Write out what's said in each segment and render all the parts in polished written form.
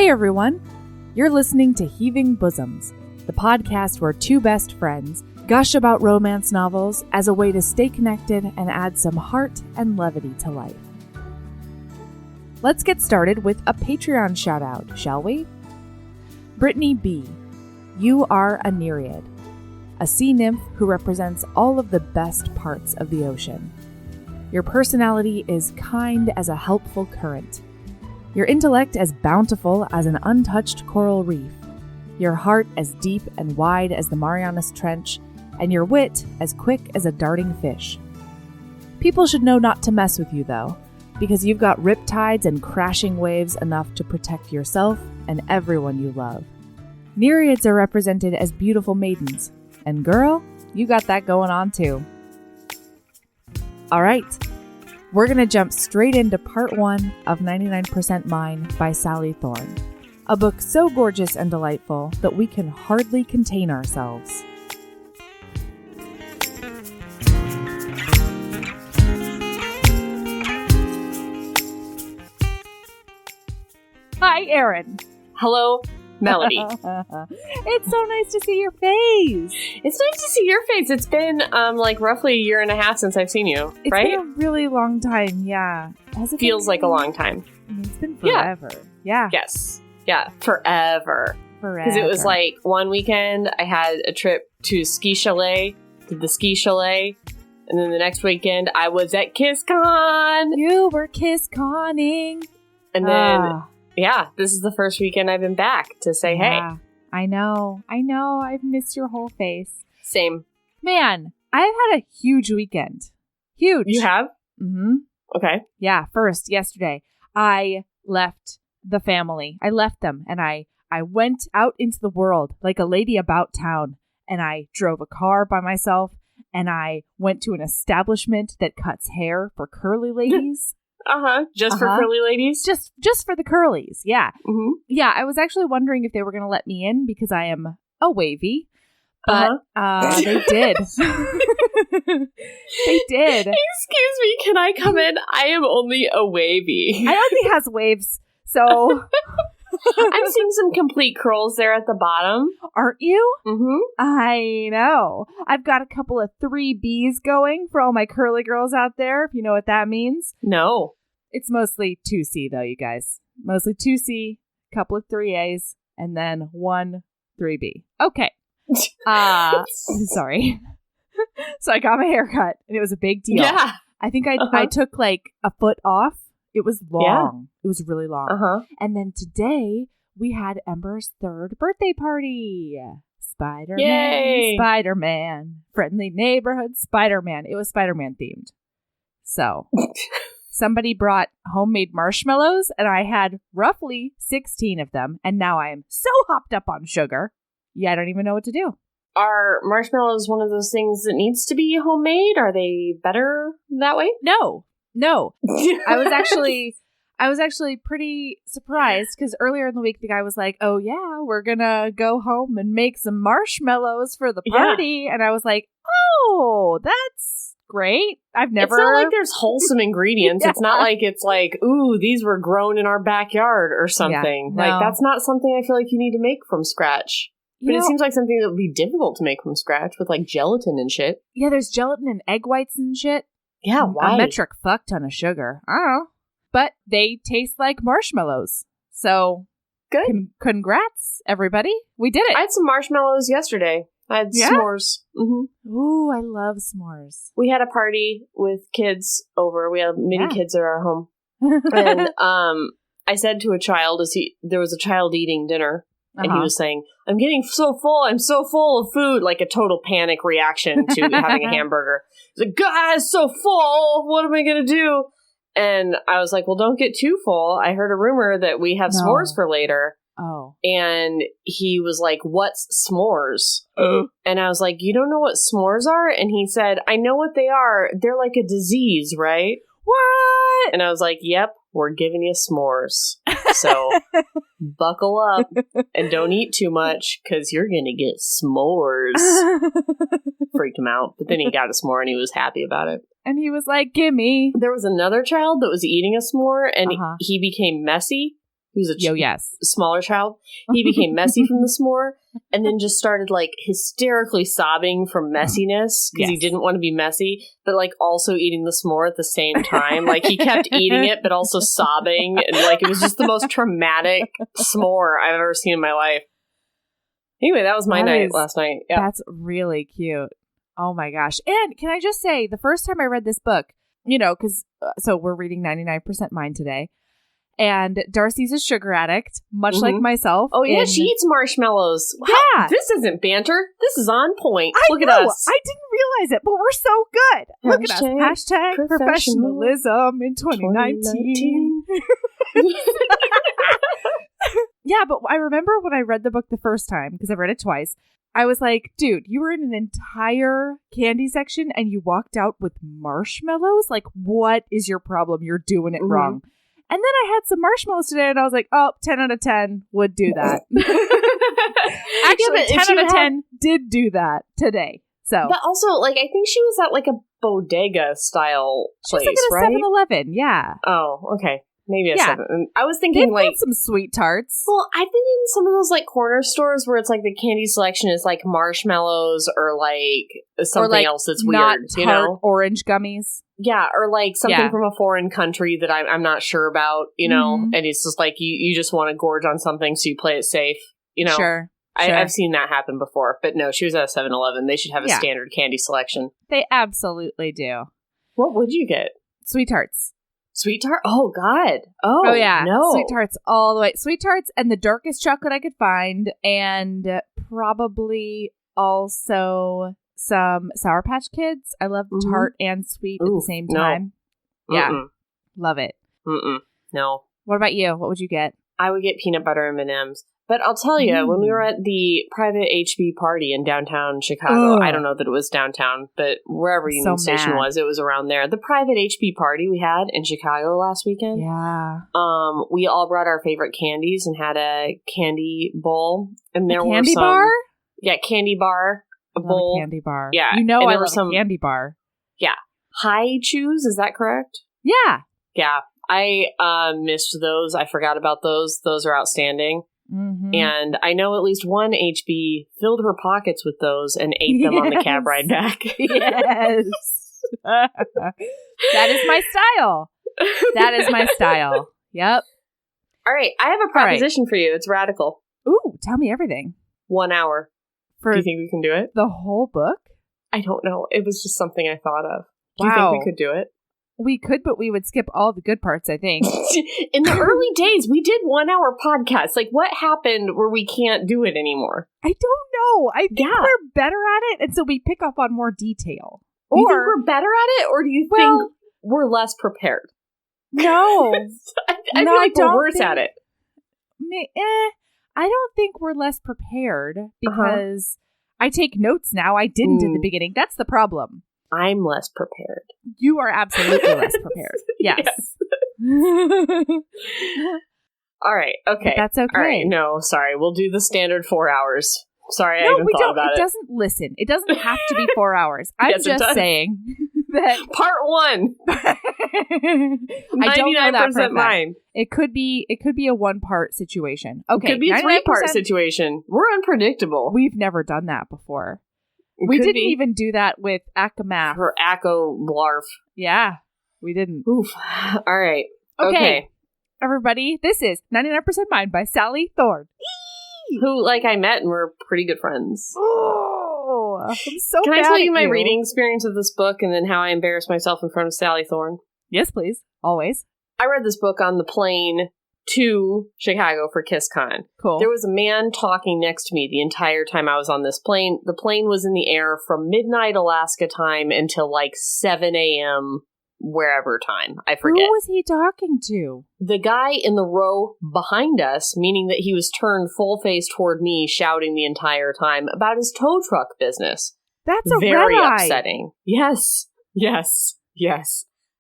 Hey everyone! You're listening to Heaving Bosoms, the podcast where two best friends gush about romance novels as a way to stay connected and add some heart and levity to life. Let's get started with a Patreon shout out, shall we? Brittany B. You are a Nereid, a sea nymph who represents all of the best parts of the ocean. Your personality is kind as a helpful current. Your intellect as bountiful as an untouched coral reef. Your heart as deep and wide as the Marianas Trench, and your wit as quick as a darting fish. People should know not to mess with you, though, because you've got riptides and crashing waves enough to protect yourself and everyone you love. Nereids are represented as beautiful maidens, and girl, you got that going on too. All right. We're going to jump straight into part 1 of 99% Mine by Sally Thorne, a book so gorgeous and delightful that we can hardly contain ourselves. Hi, Erin. Hello, Melody. It's so nice to see your face. It's nice to see your face. It's been roughly a year and a half since I've seen you, right? It's been a really long time, yeah. Has it feels like a long time. It's been forever. Yeah. Yes. Yeah, forever. Because it was like one weekend I had a trip to ski chalet, did the ski chalet, and then the next weekend I was at KissCon. You were KissConning. And then... Yeah, this is the first weekend I've been back to say hey. I know. I've missed your whole face. Same. Man, I've had a huge weekend. Huge. You have? Mm-hmm. Okay. Yeah, first, yesterday, I left the family. I left them, and I went out into the world like a lady about town, and I drove a car by myself, and I went to an establishment that cuts hair for curly ladies. Just for curly ladies? Just for the curlies, yeah. Mm-hmm. Yeah, I was actually wondering if they were going to let me in because I am a wavy. But they did. They did. Excuse me, can I come in? I am only a wavy. I know he has waves, so... I'm seeing some complete curls there at the bottom. Aren't you? Mm-hmm. I know. I've got a couple of 3Bs going for all my curly girls out there, if you know what that means. No. It's mostly 2C, though, you guys. Mostly 2C, couple of 3As, and then 1 3B. Okay. Sorry. So I got my hair cut, and it was a big deal. Yeah. I think I took like a foot off. It was long. Yeah. It was really long. And then today, we had Ember's 3rd birthday party. Spider-Man. Yay. Spider-Man. Friendly neighborhood Spider-Man. It was Spider-Man themed. So, somebody brought homemade marshmallows, and I had roughly 16 of them, and now I am so hopped up on sugar. Yeah, I don't even know what to do. Are marshmallows one of those things that needs to be homemade? Are they better that way? No. I was actually pretty surprised because earlier in the week the guy was like, "Oh yeah, we're gonna go home and make some marshmallows for the party," and I was like, "Oh, that's great." I've never. It's not like there's wholesome ingredients. Yeah. It's not like it's like, "Ooh, these were grown in our backyard" or something. Yeah, no. Like that's not something I feel like you need to make from scratch. But it seems like something that would be difficult to make from scratch with like gelatin and shit. Yeah, there's gelatin and egg whites and shit. Yeah, why? A metric fuck ton of sugar. I don't know. But they taste like marshmallows. So, good. Congrats, everybody. We did it. I had some marshmallows yesterday. I had s'mores. Mm-hmm. Ooh, I love s'mores. We had a party with kids over. We had many kids at our home. And I said to a child, there was a child eating dinner. And he was saying, "I'm getting so full. I'm so full of food." Like a total panic reaction to having a hamburger. He's like, "Guys, so full. What am I going to do?" And I was like, "Well, don't get too full. I heard a rumor that we have s'mores for later." Oh. And he was like, "What's s'mores?" And I was like, "You don't know what s'mores are?" And he said, "I know what they are. They're like a disease, right?" What? And I was like, "Yep, we're giving you s'mores. So buckle up and don't eat too much because you're going to get s'mores." Freaked him out. But then he got a s'more and he was happy about it. And he was like, "Gimme." There was another child that was eating a s'more and he became messy He was a smaller child. He became messy from the s'more and then just started like hysterically sobbing from messiness because he didn't want to be messy, but like also eating the s'more at the same time. Like he kept eating it, but also sobbing. And like it was just the most traumatic s'more I've ever seen in my life. Anyway, that was my night last night. Yeah. That's really cute. Oh my gosh. And can I just say, the first time I read this book, you know, because so we're reading 99% Mine today. And Darcy's a sugar addict, much like myself. Oh, yeah, she eats marshmallows. Wow, yeah. This isn't banter. This is on point. Look at us. I didn't realize it, but we're so good. Look at us. Hashtag professionalism in 2019. Yeah, but I remember when I read the book the first time, because I've read it twice, I was like, dude, you were in an entire candy section and you walked out with marshmallows? Like, what is your problem? You're doing it wrong. And then I had some marshmallows today and I was like, oh, 10 out of 10 would do that. Actually, 10 out of 10 did do that today. So, but also, like, I think she was at like a bodega style place, she was like at a 7-Eleven, yeah. Oh, okay. Maybe a 7. I was thinking they've got some sweet tarts. Well, I've been in some of those like corner stores where it's like the candy selection is like marshmallows or like something else that's weird, you know, orange gummies. Yeah, or like something from a foreign country that I'm not sure about, you know, and it's just like you just want to gorge on something, so you play it safe, you know. Sure. I've seen that happen before, but no, she was at a 7-Eleven. They should have a standard candy selection. They absolutely do. What would you get? Sweet tarts. Sweet tart? Oh, God. Oh, yeah. No. Sweet tarts all the way. Sweet tarts and the darkest chocolate I could find. And probably also some Sour Patch Kids. I love tart and sweet at the same time. No. Yeah. Love it. No. What about you? What would you get? I would get peanut butter M&Ms. But I'll tell you, when we were at the private HB party in downtown Chicago, I don't know that it was downtown, but wherever Union Station was, it was around there. The private HB party we had in Chicago last weekend. Yeah. We all brought our favorite candies and had a candy bowl. And there were some bar? Yeah, candy bar. A bowl. A candy bar. Yeah. You know, I love a candy bar. Yeah. High Chews, is that correct? Yeah. Yeah. I missed those. I forgot about those. Those are outstanding. And I know at least one HB filled her pockets with those and ate them on the cab ride back. Yes. That is my style. That is my style. Yep. All right. I have a proposition for you. It's radical. Ooh, tell me everything. 1 hour. Do you think we can do it? The whole book? I don't know. It was just something I thought of. Do you think we could do it? We could, but we would skip all the good parts, I think. In the early days, we did 1 hour podcasts. Like, what happened where we can't do it anymore? I don't know. I think we're better at it, and so we pick up on more detail. Do you think we're better at it, or do you think we're less prepared? No. I feel like we're worse at it. I don't think we're less prepared, because I take notes now. I didn't in the beginning. That's the problem. I'm less prepared. You are absolutely less prepared. Yes. All right. Okay. But that's okay. All right. No, sorry. We'll do the standard 4 hours. Sorry, I haven't thought about it. It doesn't listen. It doesn't have to be 4 hours. I'm just saying that part 1. I don't know that for a fact. It could be a 1-part situation. Okay. It could be a 3-part situation. We're unpredictable. We've never done that before. We didn't even do that with Akamath. Or Akko Blarf. Yeah, we didn't. Oof. All right. Okay. Everybody, this is 99% Mine by Sally Thorne. Who, like, I met and we're pretty good friends. Oh, I'm so Can mad I tell you at my reading experience of this book and then how I embarrassed myself in front of Sally Thorne? Yes, please. Always. I read this book on the plane to Chicago for KissCon. Cool. There was a man talking next to me the entire time I was on this plane. The plane was in the air from midnight Alaska time until like 7 a.m. wherever time. I forget. Who was he talking to? The guy in the row behind us, meaning that he was turned full face toward me, shouting the entire time about his tow truck business. That's a very red-eye. Upsetting. Yes.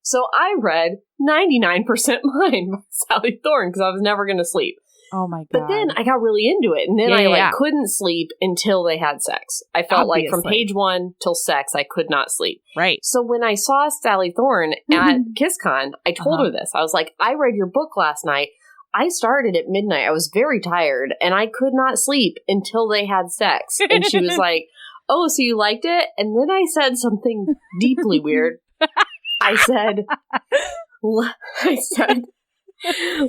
So I read 99% Mine by Sally Thorne because I was never going to sleep. Oh my God. But then I got really into it. And then I couldn't sleep until they had sex. I felt like from page 1 till sex, I could not sleep. Right. So when I saw Sally Thorne at KissCon, I told her this. I was like, I read your book last night. I started at midnight. I was very tired, and I could not sleep until they had sex. And she was like, oh, so you liked it? And then I said something deeply weird. I said,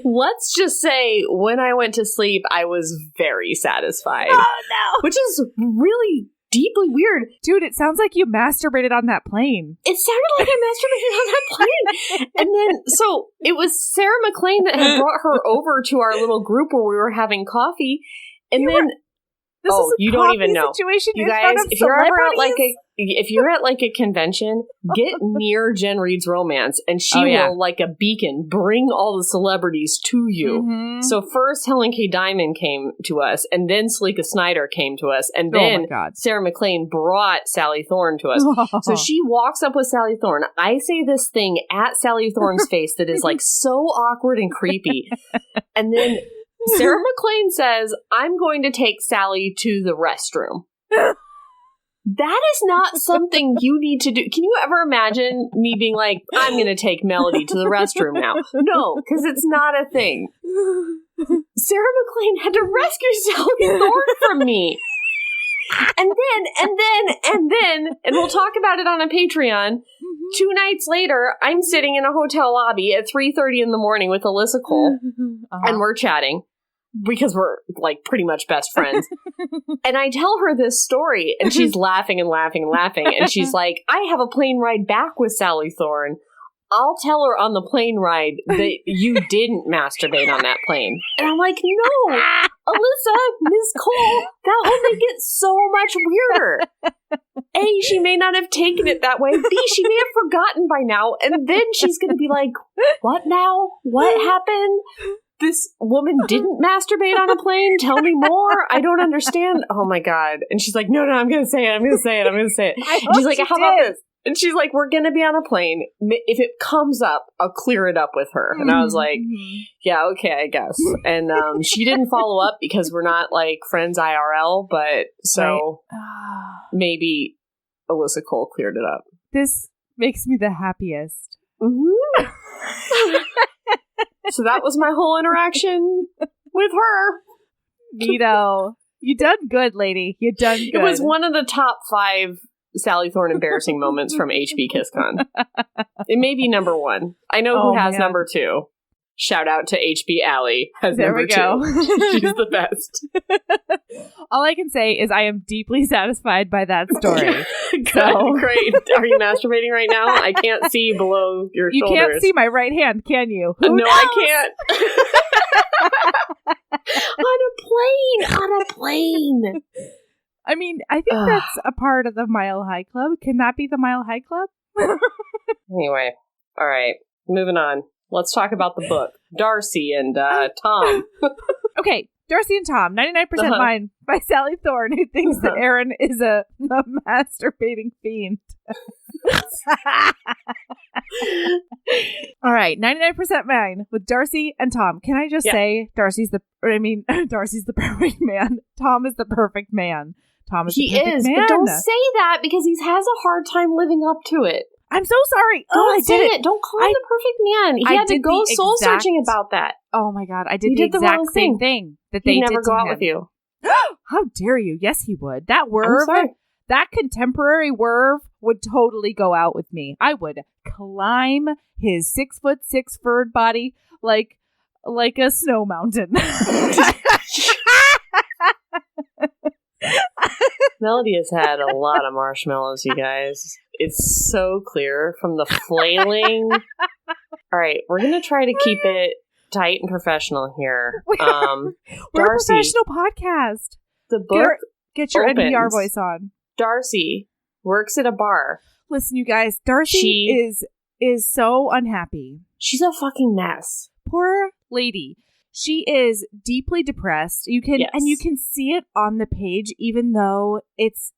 let's just say when I went to sleep, I was very satisfied. Oh, no. Which is really deeply weird. Dude, it sounds like you masturbated on that plane. It sounded like I masturbated on that plane. And then, so it was Sarah McLean that had brought her over to our little group where we were having coffee. And This is a you don't even know. Situation you guys, if you're ever at like a convention, get near Jen Reed's Romance, and she will, like a beacon, bring all the celebrities to you. Mm-hmm. So first Helen K. Diamond came to us, and then Salika Snyder came to us, and then Sarah McLean brought Sally Thorne to us. So she walks up with Sally Thorne. I say this thing at Sally Thorne's face that is like so awkward and creepy, and then Sarah McLean says, I'm going to take Sally to the restroom. That is not something you need to do. Can you ever imagine me being like, I'm going to take Melody to the restroom now? No, because it's not a thing. Sarah McLean had to rescue Sally Thorne from me. And we'll talk about it on a Patreon. 2 nights later, I'm sitting in a hotel lobby at 3:30 in the morning with Alyssa Cole, and we're chatting because we're like pretty much best friends. And I tell her this story, and she's laughing and laughing and laughing, and she's like, I have a plane ride back with Sally Thorne. I'll tell her on the plane ride that you didn't masturbate on that plane. And I'm like, no, Alyssa, Ms. Cole, that will make it so much weirder. A, she may not have taken it that way. B, she may have forgotten by now. And then she's going to be like, what now? What happened? This woman didn't masturbate on a plane? Tell me more. I don't understand. Oh my God. And she's like, no, I'm going to say it. She's like, how about this? And she's like, we're going to be on a plane. If it comes up, I'll clear it up with her. And I was like, yeah, okay, I guess. And she didn't follow up because we're not like friends IRL, but so maybe Alyssa Cole cleared it up. This makes me the happiest. Mm-hmm. So that was my whole interaction with her. Neato. You done good, lady. You done good. It was one of the top 5 Sally Thorne embarrassing moments from HB KissCon. It may be number 1. I know who has number 2. Shout out to HB Allie has number 2. She's the best. All I can say is I am deeply satisfied by that story. Good, great. Are you masturbating right now? I can't see below your shoulders. You can't see my right hand, can you? No, I can't. On a plane. I mean, I think that's a part of the Mile High Club. Can that be the Mile High Club? Anyway, all right, moving on. Let's talk about the book. Darcy and Tom. Okay, Darcy and Tom, 99% Mine by Sally Thorne, who thinks that Erin is a masturbating fiend. All right, 99% Mine with Darcy and Tom. Can I just say Darcy's the perfect man. Tom is the perfect man. Tom is the perfect man. But don't say that because he has a hard time living up to it. I'm so sorry. Don't say it. Don't call him the perfect man. He had to go soul searching about that. Oh my God. I did the exact same thing that they did to him. He'd never go out with you. How dare you? Yes, he would. That WERVE, that contemporary WERVE would totally go out with me. I would climb his 6'6" furred body like a snow mountain. Melody has had a lot of marshmallows, you guys. It's so clear from the flailing. All right, we're going to try to keep it tight and professional here. We're a professional podcast. The book Get your NPR voice on. Darcy works at a bar. Listen, you guys, Darcy is so unhappy. She's a fucking mess. Poor lady. She is deeply depressed. You can see it on the page, even though it's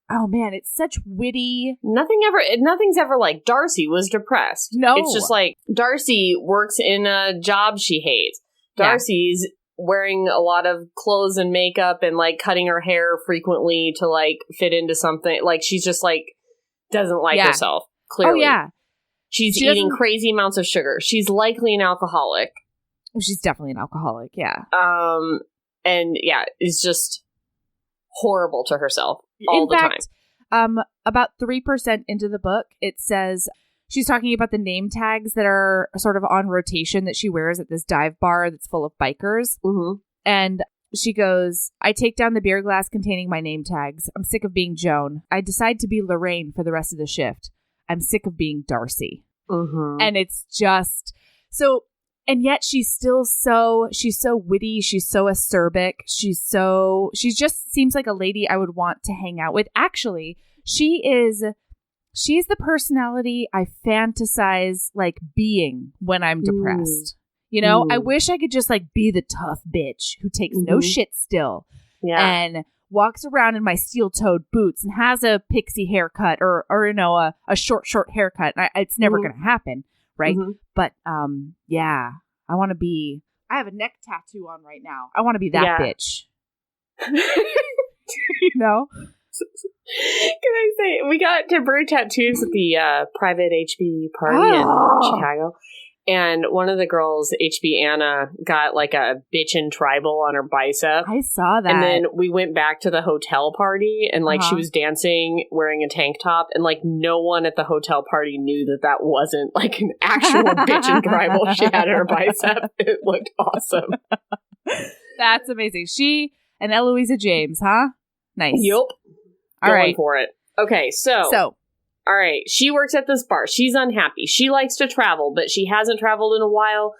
such witty. Nothing's ever like Darcy was depressed. No. It's just like Darcy works in a job she hates. Darcy's wearing a lot of clothes and makeup and like cutting her hair frequently to like fit into something. Like she's just like doesn't like herself. Clearly. Oh yeah. She's eating crazy amounts of sugar. She's likely an alcoholic. She's definitely an alcoholic, yeah. And yeah, is just horrible to herself all the time. About 3% into the book, it says she's talking about the name tags that are sort of on rotation that she wears at this dive bar that's full of bikers. Mm-hmm. And she goes, I take down the beer glass containing my name tags. I'm sick of being Joan. I decide to be Lorraine for the rest of the shift. I'm sick of being Darcy. Mm-hmm. And it's just so, and yet she's still she's so witty. She's so acerbic. She just seems like a lady I would want to hang out with. Actually, she's the personality I fantasize like being when I'm depressed. You know, I wish I could just like be the tough bitch who takes no shit still and walks around in my steel-toed boots and has a pixie haircut or you know, a short haircut. It's never going to happen, right? Mm-hmm. But yeah, I want to be. I have a neck tattoo on right now. I want to be that bitch. You know. Can I say we got temporary tattoos at the private HB party in Chicago. And one of the girls, HB Anna, got like a bitchin' tribal on her bicep. I saw that. And then we went back to the hotel party and like she was dancing wearing a tank top. And like no one at the hotel party knew that wasn't like an actual bitchin' tribal she had on her bicep. It looked awesome. That's amazing. She and Eloisa James, huh? Nice. Yup. All right. For it. Okay, so. All right, she works at this bar. She's unhappy. She likes to travel, but she hasn't traveled in a while,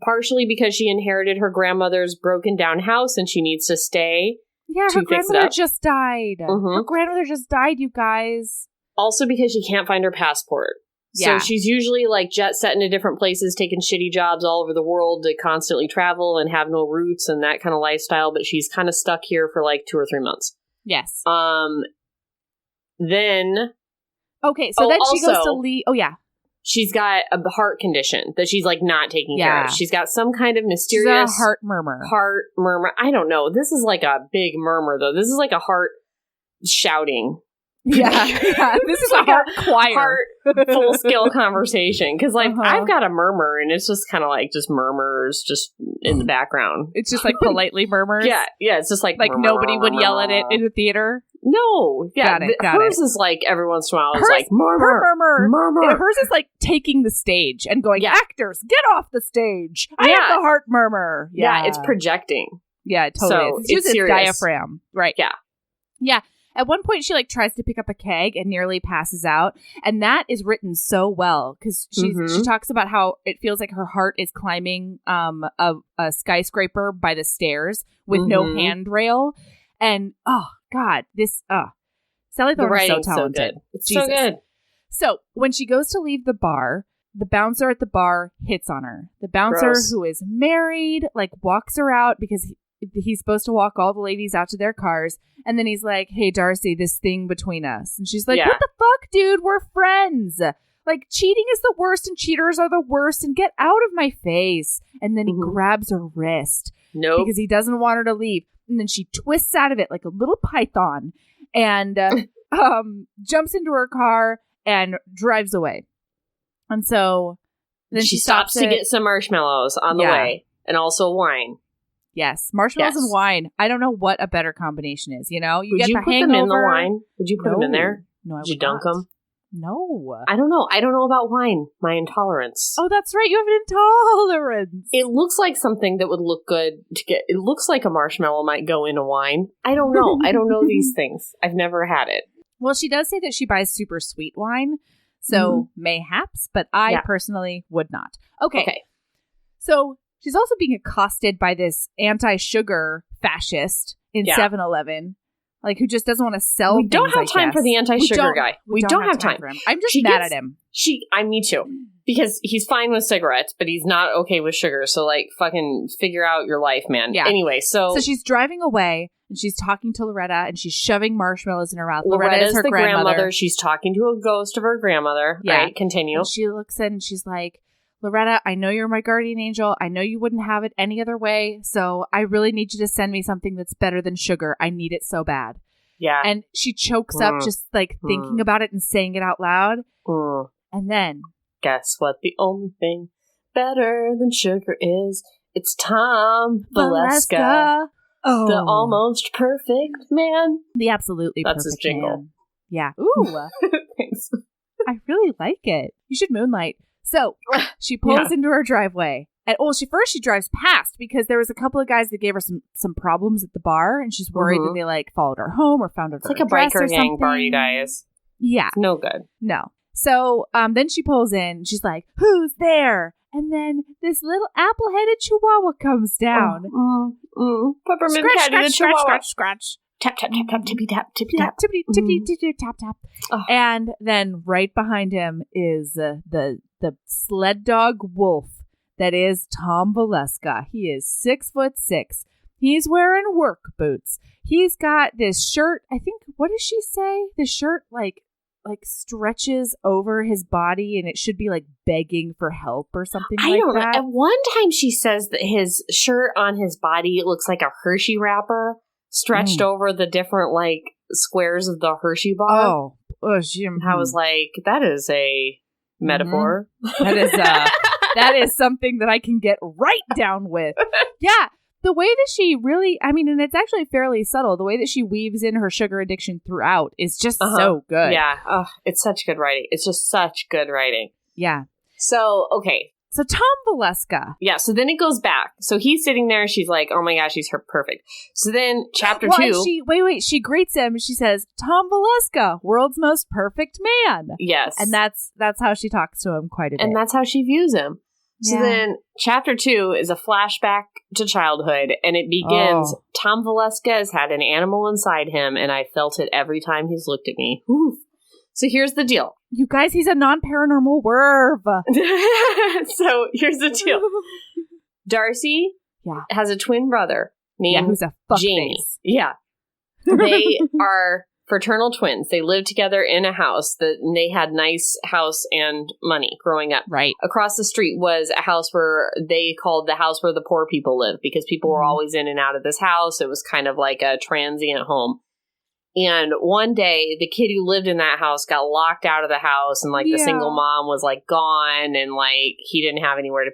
partially because she inherited her grandmother's broken down house and she needs to stay her grandmother just died. Mm-hmm. Her grandmother just died, you guys. Also because she can't find her passport. Yeah. So she's usually like jet setting to different places, taking shitty jobs all over the world to constantly travel and have no roots and that kind of lifestyle, but she's kind of stuck here for like 2 or 3 months. Yes. Then... Okay, so then she goes to leave. Oh, yeah. She's got a heart condition that she's, like, not taking care of. She's got some kind of mysterious... She's a heart murmur. Heart murmur. I don't know. This is, like, a big murmur, though. This is, like, a heart shouting. Yeah. This is a heart choir. Heart full-scale conversation. Because, like, I've got a murmur, and it's just kind of, like, just murmurs just in the background. It's just, like, politely murmurs? Yeah, it's just, like... Like, nobody would yell at it in the theater? No, yeah, got hers is like every once in a while it's like murmur. Hers is like taking the stage and going, actors, get off the stage. I have the heart murmur. Yeah, it's projecting. Yeah, it totally is. It's serious. Diaphragm, right? Yeah. At one point, she like tries to pick up a keg and nearly passes out, and that is written so well because she talks about how it feels like her heart is climbing a skyscraper by the stairs with no handrail, and God, this, Sally Thorne is so talented. It's so good. So, when she goes to leave the bar, the bouncer at the bar hits on her. The bouncer, who is married, like, walks her out because he's supposed to walk all the ladies out to their cars. And then he's like, hey, Darcy, this thing between us. And she's like, what the fuck, dude? We're friends. Like, cheating is the worst and cheaters are the worst and get out of my face. And then he grabs her wrist. Nope. Because he doesn't want her to leave. And then she twists out of it like a little python and jumps into her car and drives away. And so then she stops to get some marshmallows on the way and also wine. Yes, marshmallows and wine. I don't know what a better combination is, you know? Would you put them in the wine? Would you put them in there? No, I would you dunk them? No. I don't know. I don't know about wine. My intolerance. Oh, that's right. You have an intolerance. It looks like something that would look good to get. It looks like a marshmallow might go in a wine. I don't know. I don't know these things. I've never had it. Well, she does say that she buys super sweet wine. So mayhaps, but I personally would not. Okay. So she's also being accosted by this anti-sugar fascist in 7-Eleven. Like, who just doesn't want to sell things, We don't have time for the anti-sugar guy. We don't have time for him. I'm just mad at him. Me too. Because he's fine with cigarettes, but he's not okay with sugar. So, like, fucking figure out your life, man. Yeah. Anyway, so she's driving away, and she's talking to Loretta, and she's shoving marshmallows in her mouth. Loretta is her the grandmother. She's talking to a ghost of her grandmother. Yeah. Right? Continue. And she looks in, and she's like, Loretta, I know you're my guardian angel. I know you wouldn't have it any other way. So I really need you to send me something that's better than sugar. I need it so bad. Yeah. And she chokes up just like thinking about it and saying it out loud. And then, guess what? The only thing better than sugar is It's Tom Valeska. Oh. The almost perfect man. The absolutely That's perfect his jingle. man. Yeah. Ooh. Thanks. I really like it. You should moonlight. So she pulls into her driveway. And she drives past because there was a couple of guys that gave her some problems at the bar, and she's worried that they like followed her home or found her. It's like a biker gang bar, you guys. Yeah. It's no good. No. So then she pulls in. She's like, "Who's there?" And then this little apple-headed chihuahua comes down. Peppermint Patty the chihuahua. Scratch. Tap, tap, tap, tap, tippy, tap, tippy, tap. Tippy, tap, tap. Oh. And then right behind him is the sled dog wolf that is Tom Valeska. He is 6'6". He's wearing work boots. He's got this shirt. I think, what does she say? The shirt like stretches over his body, and it should be like begging for help or something like that. I don't know. At one time she says that his shirt on his body looks like a Hershey wrapper stretched over the different like squares of the Hershey bar. I was like, that is a metaphor. That is something that I can get right down with. Yeah. The way that she really, and it's actually fairly subtle, the way that she weaves in her sugar addiction throughout is just so good. Yeah. Oh, it's such good writing. It's just such good writing. Yeah. So, okay. So Tom Valeska. Yeah. So then it goes back. So he's sitting there. She's like, oh my gosh, he's perfect. So then chapter 2. She greets him. She says, Tom Valeska, world's most perfect man. Yes. And that's how she talks to him quite a bit. And that's how she views him. So then chapter 2 is a flashback to childhood, and it begins, Tom Valeska has had an animal inside him, and I felt it every time he's looked at me. Oof. So here's the deal. You guys, he's a non-paranormal WERVE. So here's the deal. Darcy has a twin brother named who's a fuckface. Jamie. Yeah. They are fraternal twins. They lived together in a house and they had nice house and money growing up. Right. Across the street was a house where they called the house where the poor people lived because people were always in and out of this house. It was kind of like a transient home. And one day the kid who lived in that house got locked out of the house, and like the single mom was like gone, and like he didn't have anywhere to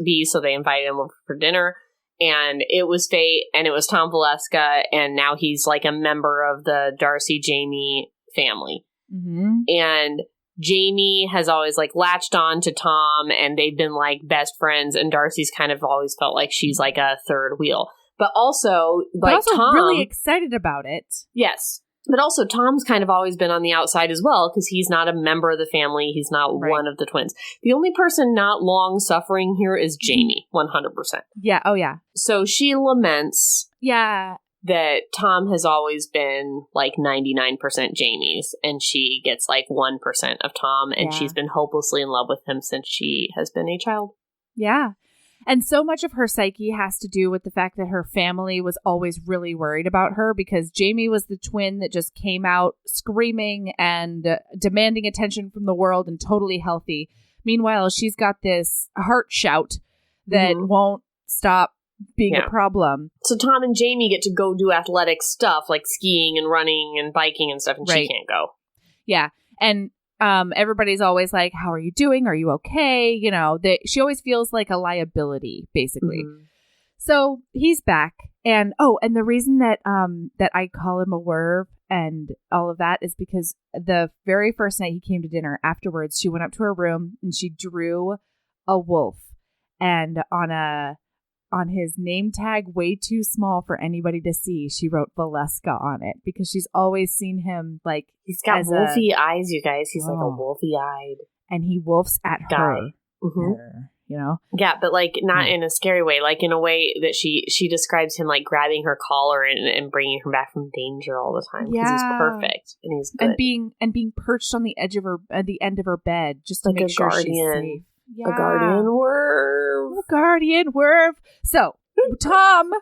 be, so they invited him over for dinner. And it was fate, and it was Tom Valeska, and now he's like a member of the Darcy Jamie family. Mm-hmm. And Jamie has always like latched on to Tom, and they've been like best friends, and Darcy's kind of always felt like she's like a third wheel. But also Tom, really excited about it. Yes. But also Tom's kind of always been on the outside as well, because he's not a member of the family. He's not one of the twins. The only person not long suffering here is Jamie, 100%. Yeah. Oh, yeah. So she laments that Tom has always been like 99% Jamie's, and she gets like 1% of Tom, and she's been hopelessly in love with him since she has been a child. Yeah. And so much of her psyche has to do with the fact that her family was always really worried about her, because Jamie was the twin that just came out screaming and demanding attention from the world and totally healthy. Meanwhile, she's got this heart shout that won't stop being a problem. So Tom and Jamie get to go do athletic stuff like skiing and running and biking and stuff, and she can't go. Yeah. And everybody's always like, how are you doing? Are you okay? You know, she always feels like a liability, basically. Mm-hmm. So he's back. And the reason that I call him a WERVE and all of that is because the very first night he came to dinner, afterwards, she went up to her room and she drew a wolf. And on his name tag, way too small for anybody to see, she wrote Valeska on it, because she's always seen him like... He's got wolfy eyes, you guys. He's like a wolfy-eyed... And he wolfs at her. Mm-hmm. You know? Yeah, but like not in a scary way, like in a way that she describes him like grabbing her collar and bringing her back from danger all the time, because he's perfect and he's good. And being perched on the edge of the end of her bed just to like make sure she's safe. Yeah. A guardian WERVE. A guardian WERVE. So, Tom's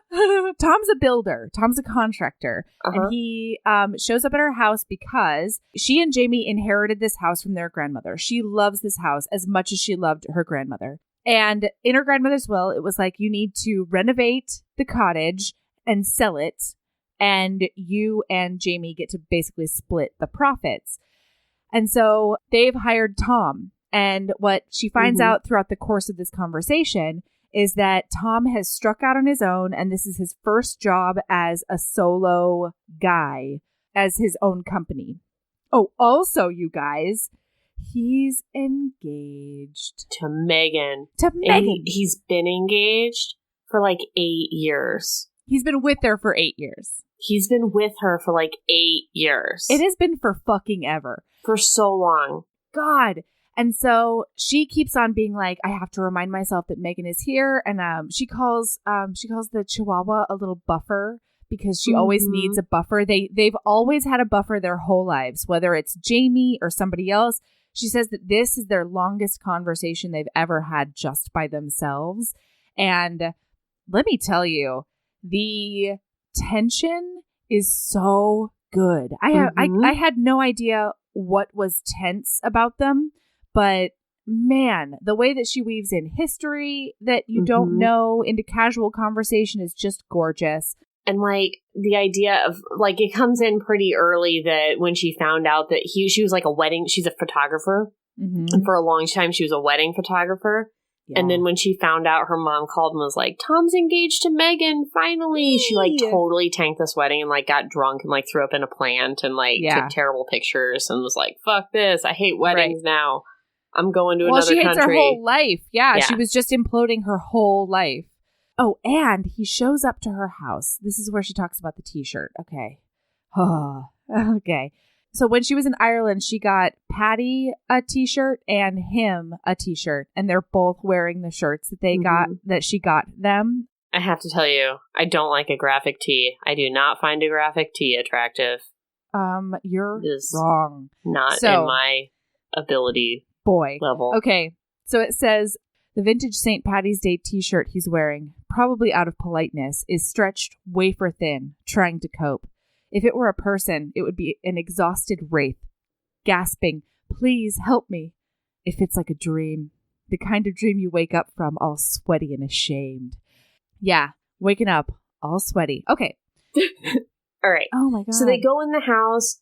a builder. Tom's a contractor. And he shows up at her house because she and Jamie inherited this house from their grandmother. She loves this house as much as she loved her grandmother. And in her grandmother's will, it was like, you need to renovate the cottage and sell it. And you and Jamie get to basically split the profits. And so they've hired Tom. And what she finds out throughout the course of this conversation is that Tom has struck out on his own, and this is his first job as a solo guy, as his own company. Oh, also, you guys, he's engaged. To Megan. He's been engaged for like 8 years. He's been with her for 8 years. He's been with her for like 8 years. It has been for fucking ever. For so long. God. And so she keeps on being like, I have to remind myself that Megan is here. And she calls the Chihuahua a little buffer because she always needs a buffer. They've always had a buffer their whole lives, whether it's Jamie or somebody else. She says that this is their longest conversation they've ever had just by themselves. And let me tell you, the tension is so good. I had no idea what was tense about them. But man, the way that she weaves in history that you don't know into casual conversation is just gorgeous. And like the idea of like it comes in pretty early that when she found out that she was like she's a photographer. And for a long time she was a wedding photographer. Yeah. And then when she found out, her mom called and was like, Tom's engaged to Megan, finally. She like totally tanked this wedding and like got drunk and like threw up in a plant and like took terrible pictures and was like, fuck this. I hate weddings now. I'm going to another country. Well, she hates her whole life. Yeah, she was just imploding her whole life. Oh, and he shows up to her house. This is where she talks about the t-shirt. Okay. Okay. So when she was in Ireland, she got Patty a t-shirt and him a t-shirt. And they're both wearing the shirts that they got, that she got them. I have to tell you, I don't like a graphic tee. I do not find a graphic tee attractive. You're wrong. Not in my ability level. Okay. So it says the vintage St. Paddy's Day t-shirt he's wearing, probably out of politeness, is stretched wafer thin, trying to cope. If it were a person, it would be an exhausted wraith, gasping, please help me. It fits like a dream, the kind of dream you wake up from all sweaty and ashamed. Yeah, waking up all sweaty. Okay. All right. Oh my God. So they go in the house.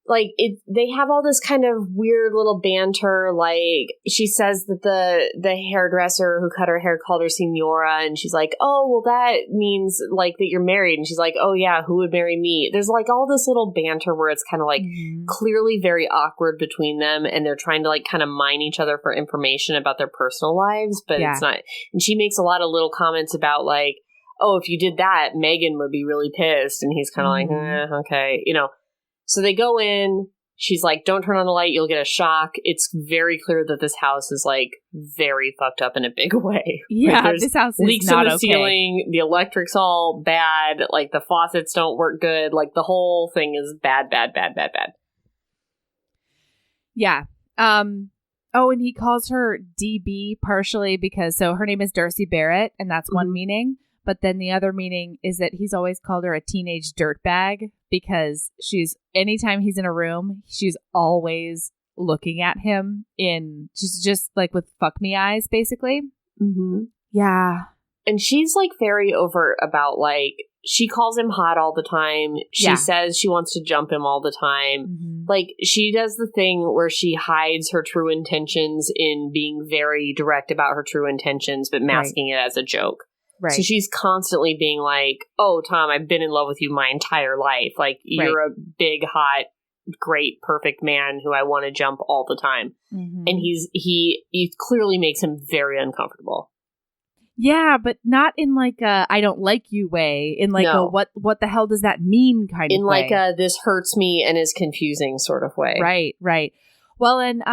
Like they have all this kind of weird little banter. Like she says that the hairdresser who cut her hair called her Senora, and she's like, "Oh, well, that means like that you're married." And she's like, "Oh yeah, who would marry me?" There's like all this little banter where it's kind of like clearly very awkward between them, and they're trying to like kind of mine each other for information about their personal lives, but it's not. And she makes a lot of little comments about like, "Oh, if you did that, Megan would be really pissed," and he's kind of like, "Okay, you know." So they go in. She's like, don't turn on the light. You'll get a shock. It's very clear that this house is like very fucked up in a big way. Yeah, like, this house is leaks not in the okay. ceiling. The electric's all bad. Like the faucets don't work good. Like the whole thing is bad. Yeah. Oh, and he calls her DB partially because her name is Darcy Barrett, and that's one meaning. But then the other meaning is that he's always called her a teenage dirtbag because anytime he's in a room, she's always looking at him she's just like with fuck me eyes, basically. Yeah. And she's like very overt about like, she calls him hot all the time. She says she wants to jump him all the time. Like she does the thing where she hides her true intentions in being very direct about her true intentions, but masking it as a joke. Right. So she's constantly being like, oh, Tom, I've been in love with you my entire life. Like, you're a big, hot, great, perfect man who I want to jump all the time. And he clearly makes him very uncomfortable. Yeah, but not in like a I don't like you way. In like a what the hell does that mean kind of way. In like a this hurts me and is confusing sort of way. Right. Well, and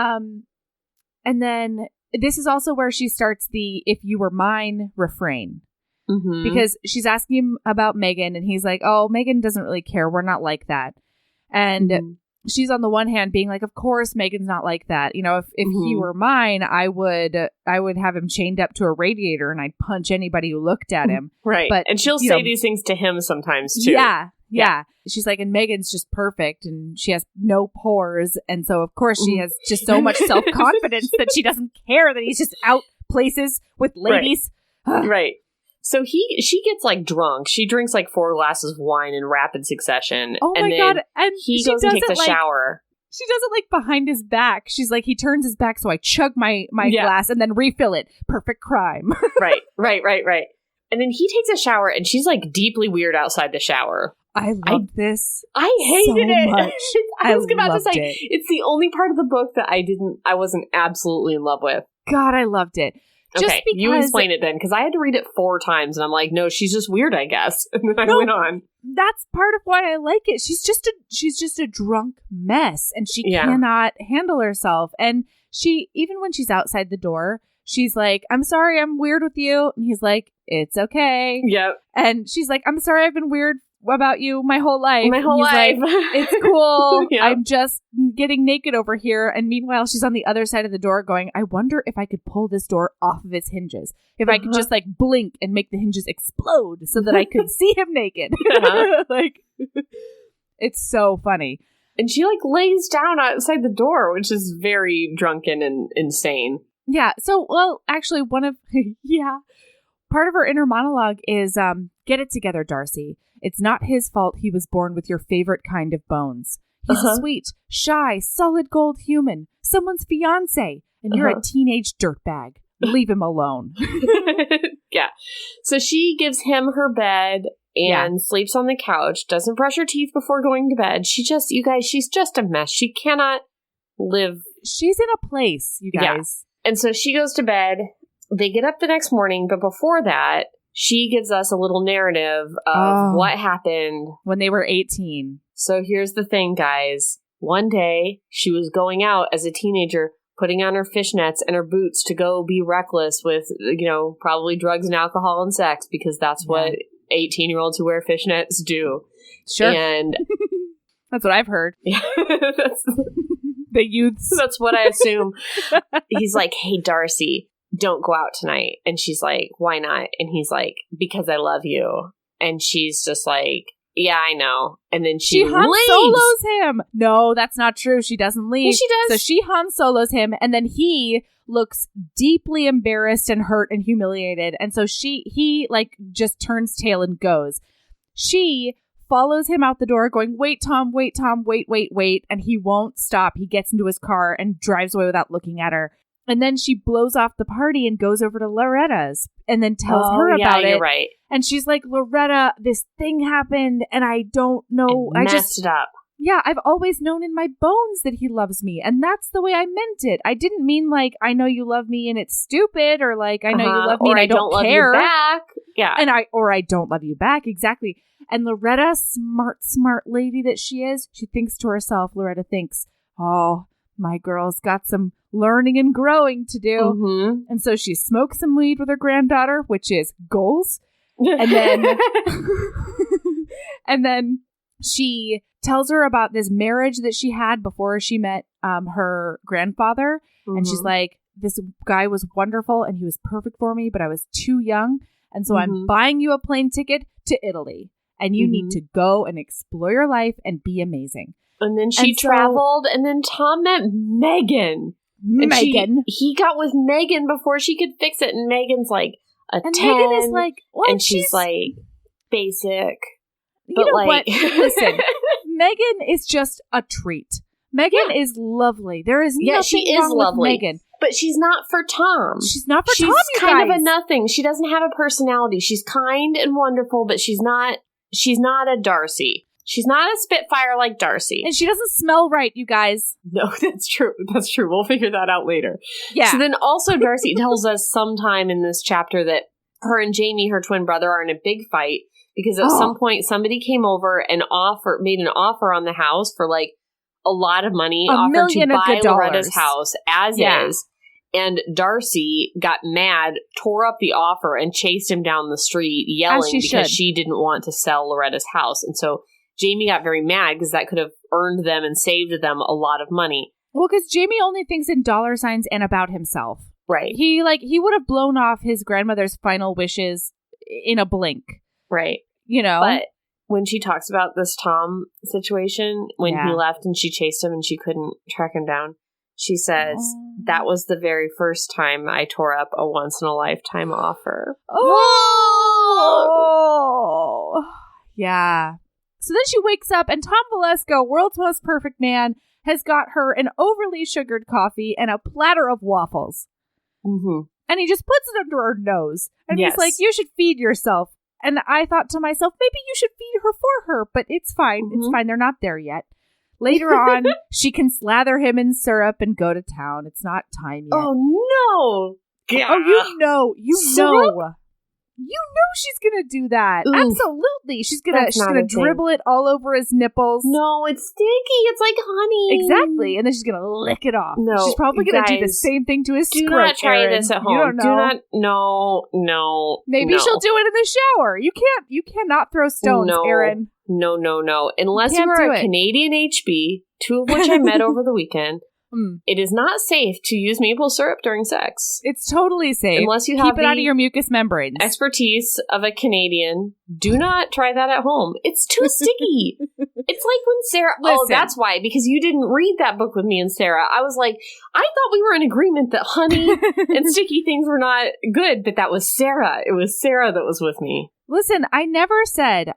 then this is also where she starts the if you were mine refrain. Because she's asking him about Megan, and he's like, oh, Megan doesn't really care. We're not like that. And she's on the one hand being like, of course, Megan's not like that. You know, if he were mine, I would have him chained up to a radiator and I'd punch anybody who looked at him. Right. And she'll say these things to him sometimes, too. Yeah. She's like, and Megan's just perfect and she has no pores. And so, of course, she has just so much self-confidence that she doesn't care that he's just out places with ladies. Right. So she gets like drunk. She drinks like 4 glasses of wine in rapid succession. Oh my God. And he goes and takes a shower. She does it like behind his back. She's like, he turns his back, so I chug my glass and then refill it. Perfect crime. Right. And then he takes a shower, and she's like deeply weird outside the shower. I loved this. I hated so it. Much. I was about to say, it's the only part of the book that I wasn't absolutely in love with. God, I loved it. Okay, just because, you explain it then, because I had to read it 4 times, and I'm like, no, she's just weird, I guess. And then I went on. That's part of why I like it. She's just a drunk mess, and she cannot handle herself. And she, even when she's outside the door, she's like, I'm sorry, I'm weird with you. And he's like, it's okay. Yep. And she's like, I'm sorry, I've been weird about you my whole life. Like, it's cool. Yep. I'm just getting naked over here. And meanwhile, she's on the other side of the door going, I wonder if I could pull this door off of its hinges. If I could just like blink and make the hinges explode so that I could see him naked. Like, it's so funny. And she like lays down outside the door, which is very drunken and insane. Yeah. So, well, actually part of her inner monologue is, get it together, Darcy. It's not his fault he was born with your favorite kind of bones. He's a sweet, shy, solid gold human, someone's fiancé, and you're a teenage dirtbag. Leave him alone. Yeah. So she gives him her bed and sleeps on the couch, doesn't brush her teeth before going to bed. You guys, she's just a mess. She cannot live. She's in a place, you guys. Yeah. And so she goes to bed. They get up the next morning, but before that, she gives us a little narrative of what happened when they were 18. So here's the thing, guys. One day, she was going out as a teenager, putting on her fishnets and her boots to go be reckless with, probably drugs and alcohol and sex, because that's what 18-year-olds who wear fishnets do. Sure. And that's what I've heard. Yeah, the youths. That's what I assume. He's like, hey, Darcy, don't go out tonight. And she's like, why not? And he's like, because I love you. And she's just like, yeah, I know. And then she Han Solos him. No, that's not true. She doesn't leave. Yeah, she does. So she Han Solos him, and then he looks deeply embarrassed and hurt and humiliated. And so he like just turns tail and goes. She follows him out the door going, wait, Tom, wait. And he won't stop. He gets into his car and drives away without looking at her. And then she blows off the party and goes over to Loretta's and then tells her about it. You're right. And she's like, Loretta, this thing happened and I don't know. I messed it up. Yeah, I've always known in my bones that he loves me. And that's the way I meant it. I didn't mean like, I know you love me and it's stupid, or like, I know you love me and I don't care. Love you back. Yeah. And I don't love you back. Exactly. And Loretta, smart lady that she is, she thinks to herself, Loretta thinks, oh, my girl's got some learning and growing to do. Mm-hmm. And so she smokes some weed with her granddaughter, which is goals. And then and then she tells her about this marriage that she had before she met her grandfather. Mm-hmm. And she's like, this guy was wonderful and he was perfect for me, but I was too young. And so I'm buying you a plane ticket to Italy. And you need to go and explore your life and be amazing. And then she traveled, and then Tom met Megan. He got with Megan before she could fix it, and Megan's like a 10. Megan is like, well, and she's like basic. You know what? Listen, Megan is just a treat. Megan is lovely. There is nothing wrong with Megan. But she's not for Tom. She's not for Tom, you guys. She's kind of a nothing. She doesn't have a personality. She's kind and wonderful, but she's not a Darcy. She's not a Spitfire like Darcy. And she doesn't smell right, you guys. No, that's true. That's true. We'll figure that out later. Yeah. So then also Darcy tells us sometime in this chapter that her and Jamie, her twin brother, are in a big fight because at some point somebody came over and made an offer on the house for like a lot of money, offered to buy Loretta's house as is. And Darcy got mad, tore up the offer, and chased him down the street yelling because she didn't want to sell Loretta's house. And so Jamie got very mad because that could have earned them and saved them a lot of money. Well, because Jamie only thinks in dollar signs and about himself. Right. He would have blown off his grandmother's final wishes in a blink. Right. You know? But when she talks about this Tom situation, when he left and she chased him and she couldn't track him down, she says, that was the very first time I tore up a once-in-a-lifetime offer. Oh! Yeah. So then she wakes up and Tom Valesco, world's most perfect man, has got her an overly sugared coffee and a platter of waffles. Mm-hmm. And he just puts it under her nose. And he's like, you should feed yourself. And I thought to myself, maybe you should feed her for her. But it's fine. Mm-hmm. It's fine. They're not there yet. Later on, she can slather him in syrup and go to town. It's not time yet. Oh, no. Yeah. Oh, you know. You know she's gonna do that. Oof. Absolutely. She's gonna dribble it all over his nipples. No, it's sticky. It's like honey. Exactly. And then she's gonna lick it off. No, she's probably gonna do the same thing to his Do scrote, not try Erin. this at home. You don't know. No. Maybe she'll do it in the shower. You cannot throw stones, Erin. No. Unless you are a Canadian HB, 2 of which I met over the weekend. It is not safe to use maple syrup during sex. It's totally safe. Unless you have Keep it out of your mucous membranes. Expertise of a Canadian. Do not try that at home. It's too sticky. It's like when Sarah... Listen. Oh, that's why. Because you didn't read that book with me and Sarah. I was like, I thought we were in agreement that honey and sticky things were not good, but that was Sarah. It was Sarah that was with me. Listen, I said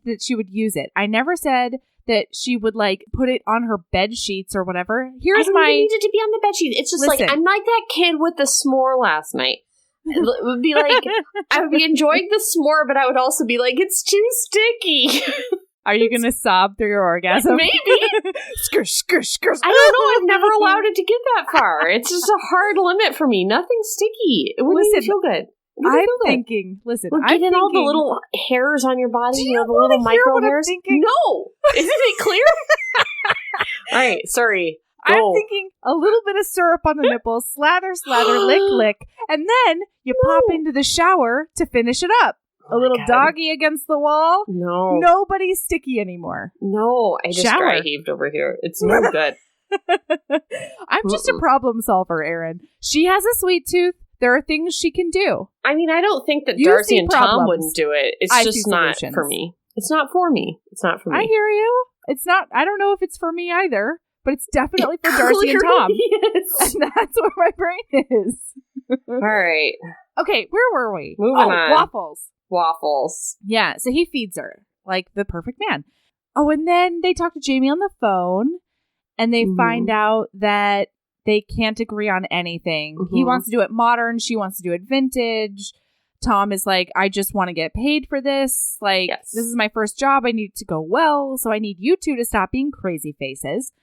that she would use it. I never said that she would like put it on her bed sheets or whatever. I don't need it to be on the bed sheets. It's just like, I'm like that kid with the s'more last night. It would be like, I would be enjoying the s'more, but I would also be like, it's too sticky. Are you going to sob through your orgasm? Maybe. Skish. I don't know. I've never allowed it to get that far. It's just a hard limit for me. Nothing's sticky. It wouldn't even feel good. I'm thinking, listen, I'm thinking all the little hairs on your body, the little micro hairs. No! Isn't it clear? All right, sorry. Go. I'm thinking a little bit of syrup on the nipples, slather, lick, and then you pop into the shower to finish it up. A little doggy against the wall. No. Nobody's sticky anymore. No, I just dry heaved over here. It's no good. I'm just a problem solver, Erin. She has a sweet tooth. There are things she can do. I mean, I don't think that Darcy and Tom wouldn't do it. It's just not for me. It's not for me. I hear you. It's not. I don't know if it's for me either, but it's definitely for Darcy and Tom. Yes. And that's where my brain is. All right. Okay, where were we? Moving on. Waffles. Yeah, so he feeds her like the perfect man. Oh, and then they talk to Jamie on the phone, and they find out that they can't agree on anything. He wants to do it modern. She wants to do it vintage. Tom is like, I just want to get paid for this. Like, This is my first job. I need it to go well. So I need you two to stop being crazy faces.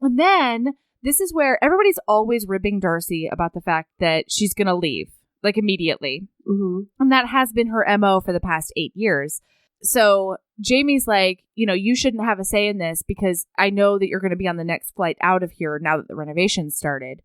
And then this is where everybody's always ribbing Darcy about the fact that she's going to leave, like immediately. And that has been her MO for the past 8 years. So Jamie's like, you shouldn't have a say in this because I know that you're going to be on the next flight out of here now that the renovations started.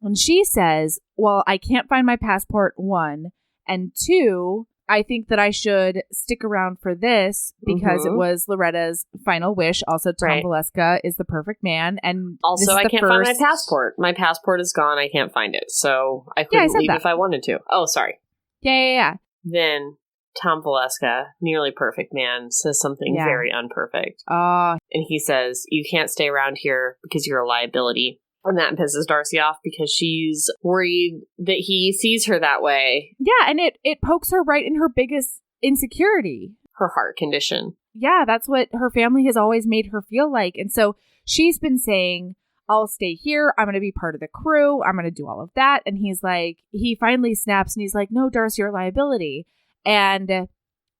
And she says, well, I can't find my passport, 1. And 2, I think that I should stick around for this because it was Loretta's final wish. Also, Tom Valeska is the perfect man. And also, I can't find my passport. My passport is gone. I can't find it. So I couldn't leave if I wanted to. Oh, sorry. Yeah. Then Tom Valeska, nearly perfect man, says something very unperfect. And he says, you can't stay around here because you're a liability. And that pisses Darcy off because she's worried that he sees her that way. Yeah, and it pokes her right in her biggest insecurity. Her heart condition. Yeah, that's what her family has always made her feel like. And so she's been saying, I'll stay here. I'm going to be part of the crew. I'm going to do all of that. And he's like, he finally snaps and he's like, no, Darcy, you're a liability. And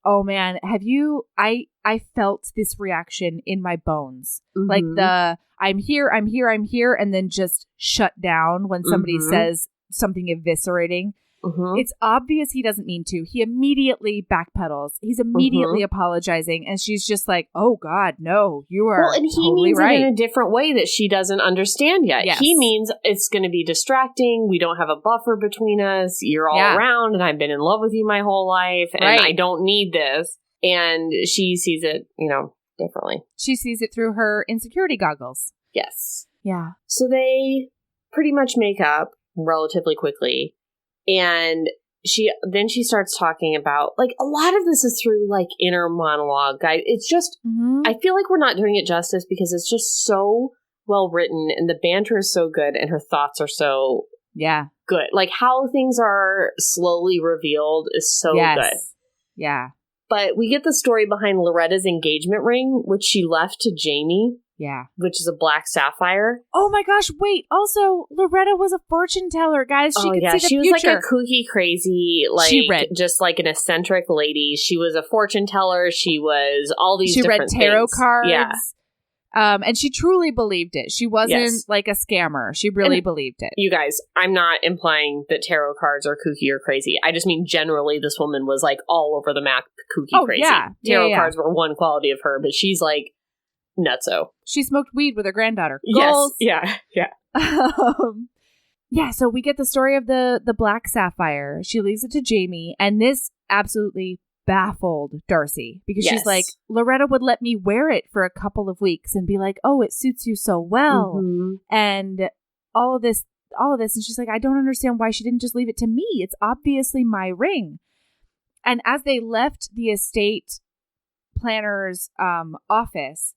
oh man, I felt this reaction in my bones. Like I'm here, and then just shut down when somebody says something eviscerating. It's obvious he doesn't mean to. He immediately backpedals. He's immediately apologizing. And she's just like, oh God, no, you are and he totally means right. it in a different way that she doesn't understand yet. Yes. He means it's going to be distracting. We don't have a buffer between us. You're all around and I've been in love with you my whole life and I don't need this. And she sees it, differently. She sees it through her insecurity goggles. Yes. Yeah. So they pretty much make up relatively quickly. And she starts talking about, like, a lot of this is through, like, inner monologue. It's just, I feel like we're not doing it justice because it's just so well written and the banter is so good and her thoughts are so good. Like, how things are slowly revealed is so good. Yeah. But we get the story behind Loretta's engagement ring, which she left to Jamie. Yeah. Which is a black sapphire. Oh my gosh, wait. Also, Loretta was a fortune teller, guys. She could see the future. She was like a kooky, crazy, like, she read. Just like an eccentric lady. She was a fortune teller. She was all these different She read tarot cards. Yeah. And she truly believed it. She wasn't like a scammer. She really believed it. You guys, I'm not implying that tarot cards are kooky or crazy. I just mean generally this woman was like all over the map kooky crazy. Yeah. Tarot cards were one quality of her, but she's like nutso. She smoked weed with her granddaughter. Goals. Yes. Yeah. Yeah, so we get the story of the black sapphire. She leaves it to Jamie, and this absolutely baffled Darcy because she's like, Loretta would let me wear it for a couple of weeks and be like, oh, it suits you so well. And all of this. And she's like, I don't understand why she didn't just leave it to me. It's obviously my ring. And as they left the estate planner's office,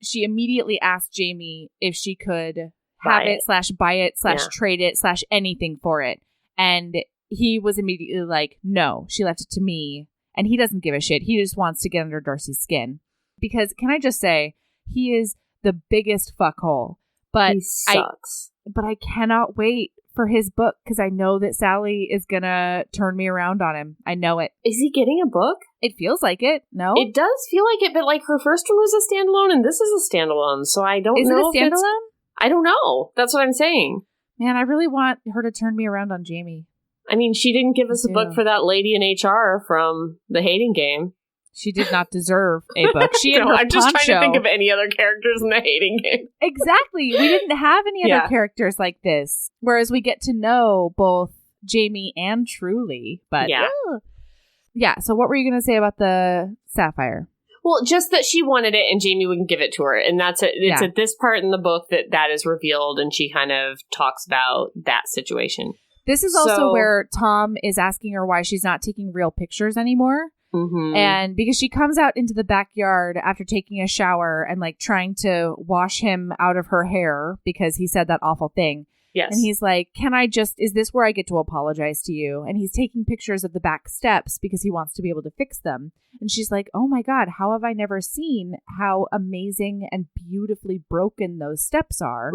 she immediately asked Jamie if she could have it / buy it / trade it / anything for it. And he was immediately like, no, she left it to me. And he doesn't give a shit. He just wants to get under Darcy's skin. Because can I just say, he is the biggest fuckhole. But he sucks. But I cannot wait for his book because I know that Sally is going to turn me around on him. I know it. Is he getting a book? It feels like it. No? It does feel like it, but like her first one was a standalone and this is a standalone. So I don't know. Is it a standalone? I don't know. That's what I'm saying. Man, I really want her to turn me around on Jamie. I mean, she didn't give us a book for that lady in HR from The Hating Game. She did not deserve a book. She and her I'm just trying to think of any other characters in The Hating Game. Exactly. We didn't have any other characters like this. Whereas we get to know both Jamie and Truly. But yeah. So what were you going to say about the sapphire? Well, just that she wanted it and Jamie wouldn't give it to her. And that's it. It's at this part in the book that is revealed and she kind of talks about that situation. This is also where Tom is asking her why she's not taking real pictures anymore. And because she comes out into the backyard after taking a shower and like trying to wash him out of her hair because he said that awful thing. Yes. And he's like, is this where I get to apologize to you? And he's taking pictures of the back steps because he wants to be able to fix them. And she's like, oh my God, how have I never seen how amazing and beautifully broken those steps are?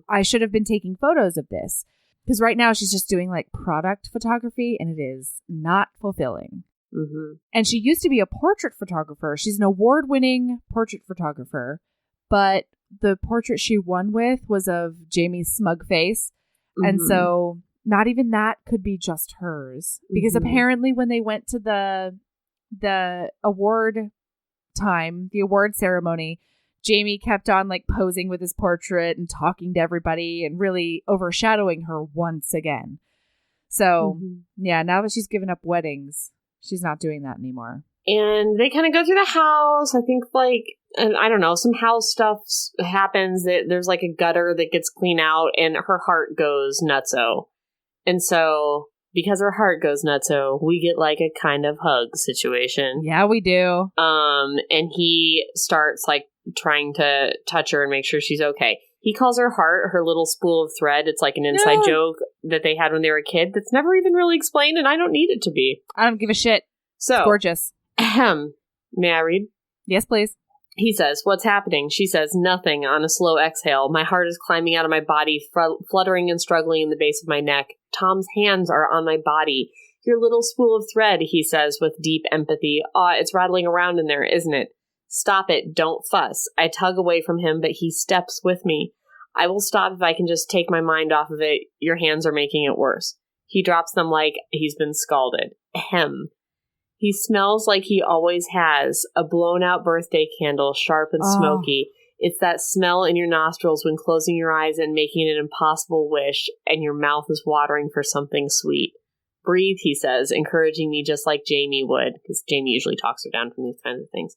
I should have been taking photos of this. Because right now she's just doing like product photography and it is not fulfilling. And she used to be a portrait photographer. She's an award-winning portrait photographer. But the portrait she won with was of Jamie's smug face. And so not even that could be just hers. Because apparently when they went to the award time, the award ceremony, Jamie kept on like posing with his portrait and talking to everybody and really overshadowing her once again. So yeah, now that she's given up weddings, she's not doing that anymore. And they kind of go through the house. I think like, and I don't know, some house stuff happens. There's like a gutter that gets cleaned out and her heart goes nutso. And so because her heart goes nutso, we get like a kind of hug situation. Yeah, we do. And he starts like trying to touch her and make sure she's okay. He calls her heart her little spool of thread. It's like an inside joke that they had when they were a kid that's never even really explained, and I don't need it to be. I don't give a shit. So it's gorgeous. May I read? Yes, please. He says, what's happening? She says, nothing, on a slow exhale. My heart is climbing out of my body, fluttering and struggling in the base of my neck. Tom's hands are on my body. Your little spool of thread, he says with deep empathy. It's rattling around in there, isn't it? Stop it. Don't fuss. I tug away from him, but he steps with me. I will stop if I can just take my mind off of it. Your hands are making it worse. He drops them like he's been scalded. Ahem. He smells like he always has, a blown-out birthday candle, sharp and smoky. It's that smell in your nostrils when closing your eyes and making an impossible wish, and your mouth is watering for something sweet. Breathe, he says, encouraging me just like Jamie would, because Jamie usually talks her down from these kinds of things.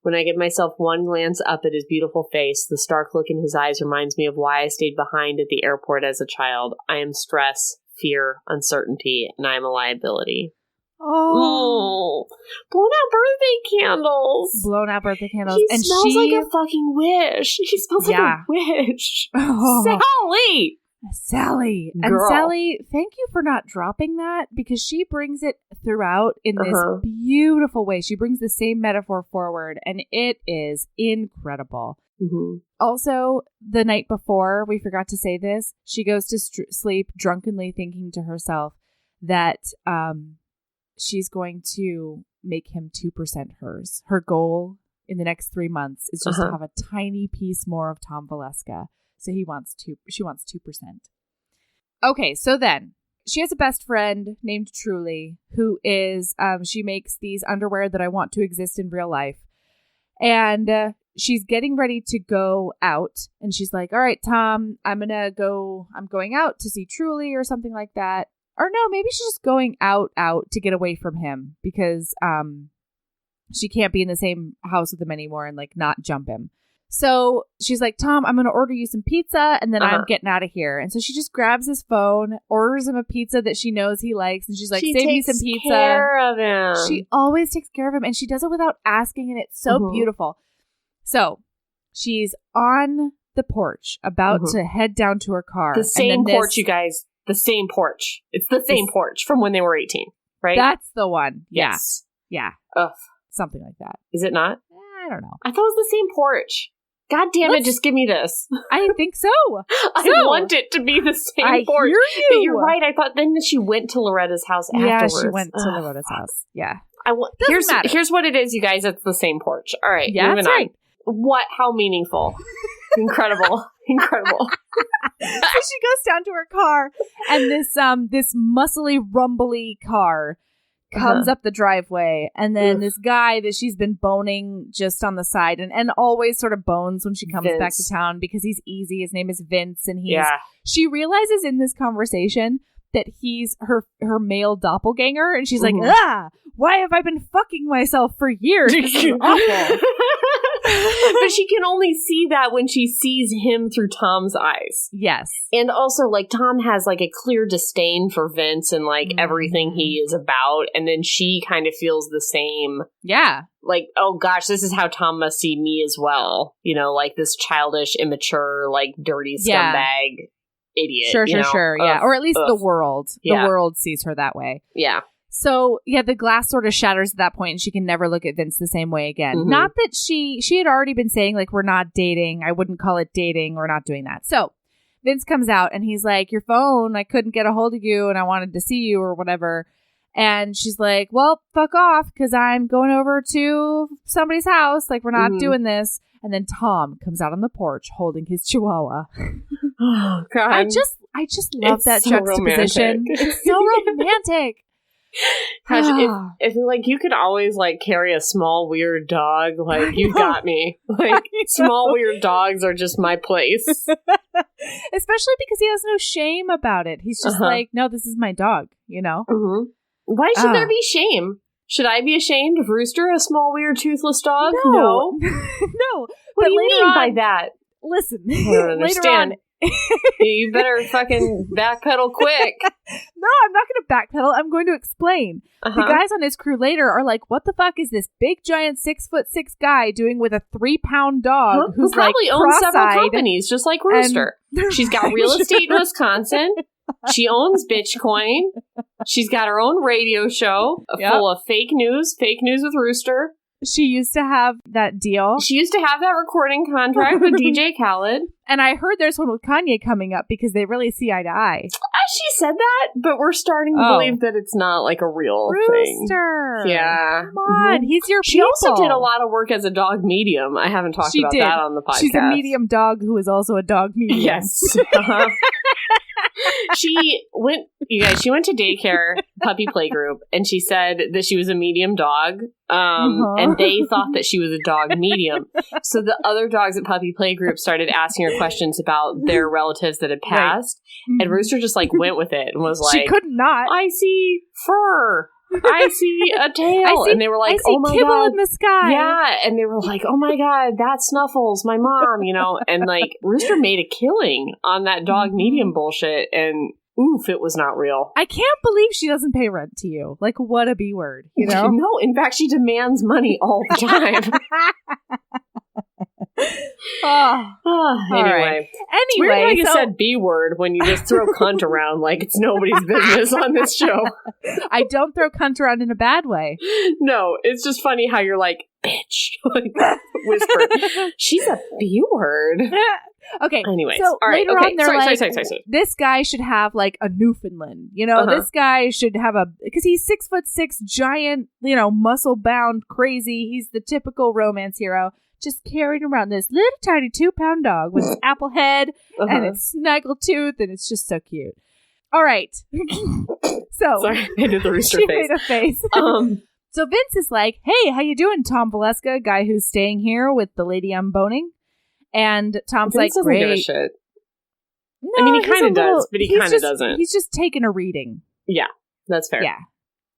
When I give myself one glance up at his beautiful face, the stark look in his eyes reminds me of why I stayed behind at the airport as a child. I am stress, fear, uncertainty, and I am a liability. Oh. Blown out birthday candles. Blown out birthday candles. He smells like a fucking wish. He smells like a wish. Oh. Sally! Sally. Girl. And Sally, thank you for not dropping that, because she brings it throughout in this beautiful way. She brings the same metaphor forward, and it is incredible. Mm-hmm. Also, the night before, we forgot to say this, she goes to sleep drunkenly thinking to herself that she's going to make him 2% hers. Her goal in the next 3 months is just to have a tiny piece more of Tom Valeska. So she wants 2%. Okay, so then she has a best friend named Truly, who is, she makes these underwear that I want to exist in real life. And she's getting ready to go out. And she's like, all right, Tom, I'm going out to see Truly or something like that. Or no, maybe she's just going out to get away from him because she can't be in the same house with him anymore and like not jump him. So she's like, Tom, I'm going to order you some pizza and then I'm getting out of here. And so she just grabs his phone, orders him a pizza that she knows he likes. And she's like, save me some pizza. She takes care of him. She always takes care of him. And she does it without asking. And it's so beautiful. So she's on the porch about to head down to her car. The same porch, you guys. The same porch. It's the same porch from when they were 18, right? That's the one. Yes. Yeah. Ugh. Something like that. Is it not? I don't know. I thought it was the same porch. God damn it, just give me this. I think so. I want it to be the same porch. Hear you. But you're right. I thought then she went to Loretta's house afterwards. Yeah, she went to Loretta's house. Yeah. Here's what it is, you guys. It's the same porch. All right. Yeah, that's right. What? How meaningful. Incredible. Incredible. So she goes down to her car, and this muscly, rumbly car comes up the driveway, and then this guy that she's been boning just on the side and always sort of bones when she comes back to town because he's easy. His name is Vince, and she realizes in this conversation that he's her male doppelganger, and she's like, why have I been fucking myself for years? This is awful. But she can only see that when she sees him through Tom's eyes. Yes. And also, like, Tom has, like, a clear disdain for Vince and, like, everything he is about. And then she kind of feels the same. Yeah. Like, oh, gosh, this is how Tom must see me as well. You know, like, this childish, immature, like, dirty scumbag idiot. Sure, yeah. Or at least the world. Yeah. The world sees her that way. Yeah. So, yeah, the glass sort of shatters at that point, and she can never look at Vince the same way again. Not that she had already been saying, like, we're not dating. I wouldn't call it dating. We're not doing that. So Vince comes out, and he's like, your phone, I couldn't get a hold of you, and I wanted to see you or whatever. And she's like, well, fuck off, because I'm going over to somebody's house. Like, we're not doing this. And then Tom comes out on the porch holding his chihuahua. Oh, God. I just love that juxtaposition. It's so romantic. Gosh, if like you could always like carry a small weird dog, like you got me. Like small weird dogs are just my place. Especially because he has no shame about it. He's just like, no, this is my dog, you know? Why should there be shame? Should I be ashamed of Rooster, a small weird toothless dog? No. No. What do you mean by that? Listen, I don't understand. You better fucking backpedal quick. No, I'm not going to backpedal. I'm going to explain. The guys on his crew later are like, what the fuck is this big giant 6'6" guy doing with a 3-pound dog who's probably like owns several companies just like Rooster. She's got real estate in Wisconsin. She owns Bitcoin. She's got her own radio show full of fake news with Rooster. She used to have that deal. She used to have that recording contract with DJ Khaled. And I heard there's one with Kanye coming up because they really see eye to eye. She said that, but we're starting to believe that it's not like a real thing. Rooster. Yeah. Come on. He's your She also did a lot of work as a dog medium. I haven't talked about that on the podcast. She's a medium dog who is also a dog medium. Yes. She went to daycare puppy playgroup, and she said that she was a medium dog, and they thought that she was a dog medium. So the other dogs at puppy playgroup started asking her questions about their relatives that had passed, and Rooster just like went with it and was like, she could not. I see fur. I see a tail. And they were like, oh my kibble God. in the sky. Yeah. And they were like, oh my God, that's Snuffles, my mom, you know. And like Rooster made a killing on that dog medium bullshit. And oof, it was not real. I can't believe she doesn't pay rent to you. Like, what a B word, you know? No, in fact, she demands money all the time. Anyway. It's weird how you said B word when you just throw cunt around like it's nobody's business on this show. I don't throw cunt around in a bad way. No, it's just funny how you're like, bitch. Like, whisper. She's a B word. Okay. Anyways. So later on, they're sorry. This guy should have like a Newfoundland. You know, this guy should have because he's 6'6", giant, you know, muscle bound, crazy. He's the typical romance hero. Just carrying around this little tiny 2-pound dog with its apple head and its snaggle tooth, and it's just so cute. All right. So sorry, I did the rooster she face. Made a face. So Vince is like, "Hey, how you doing, Tom Valeska, guy who's staying here with the lady I'm boning?" And Tom's Vince like, "Great." Give a shit. No, I mean, he kind of does, but he kind of doesn't. He's just taking a reading. Yeah, that's fair. Yeah.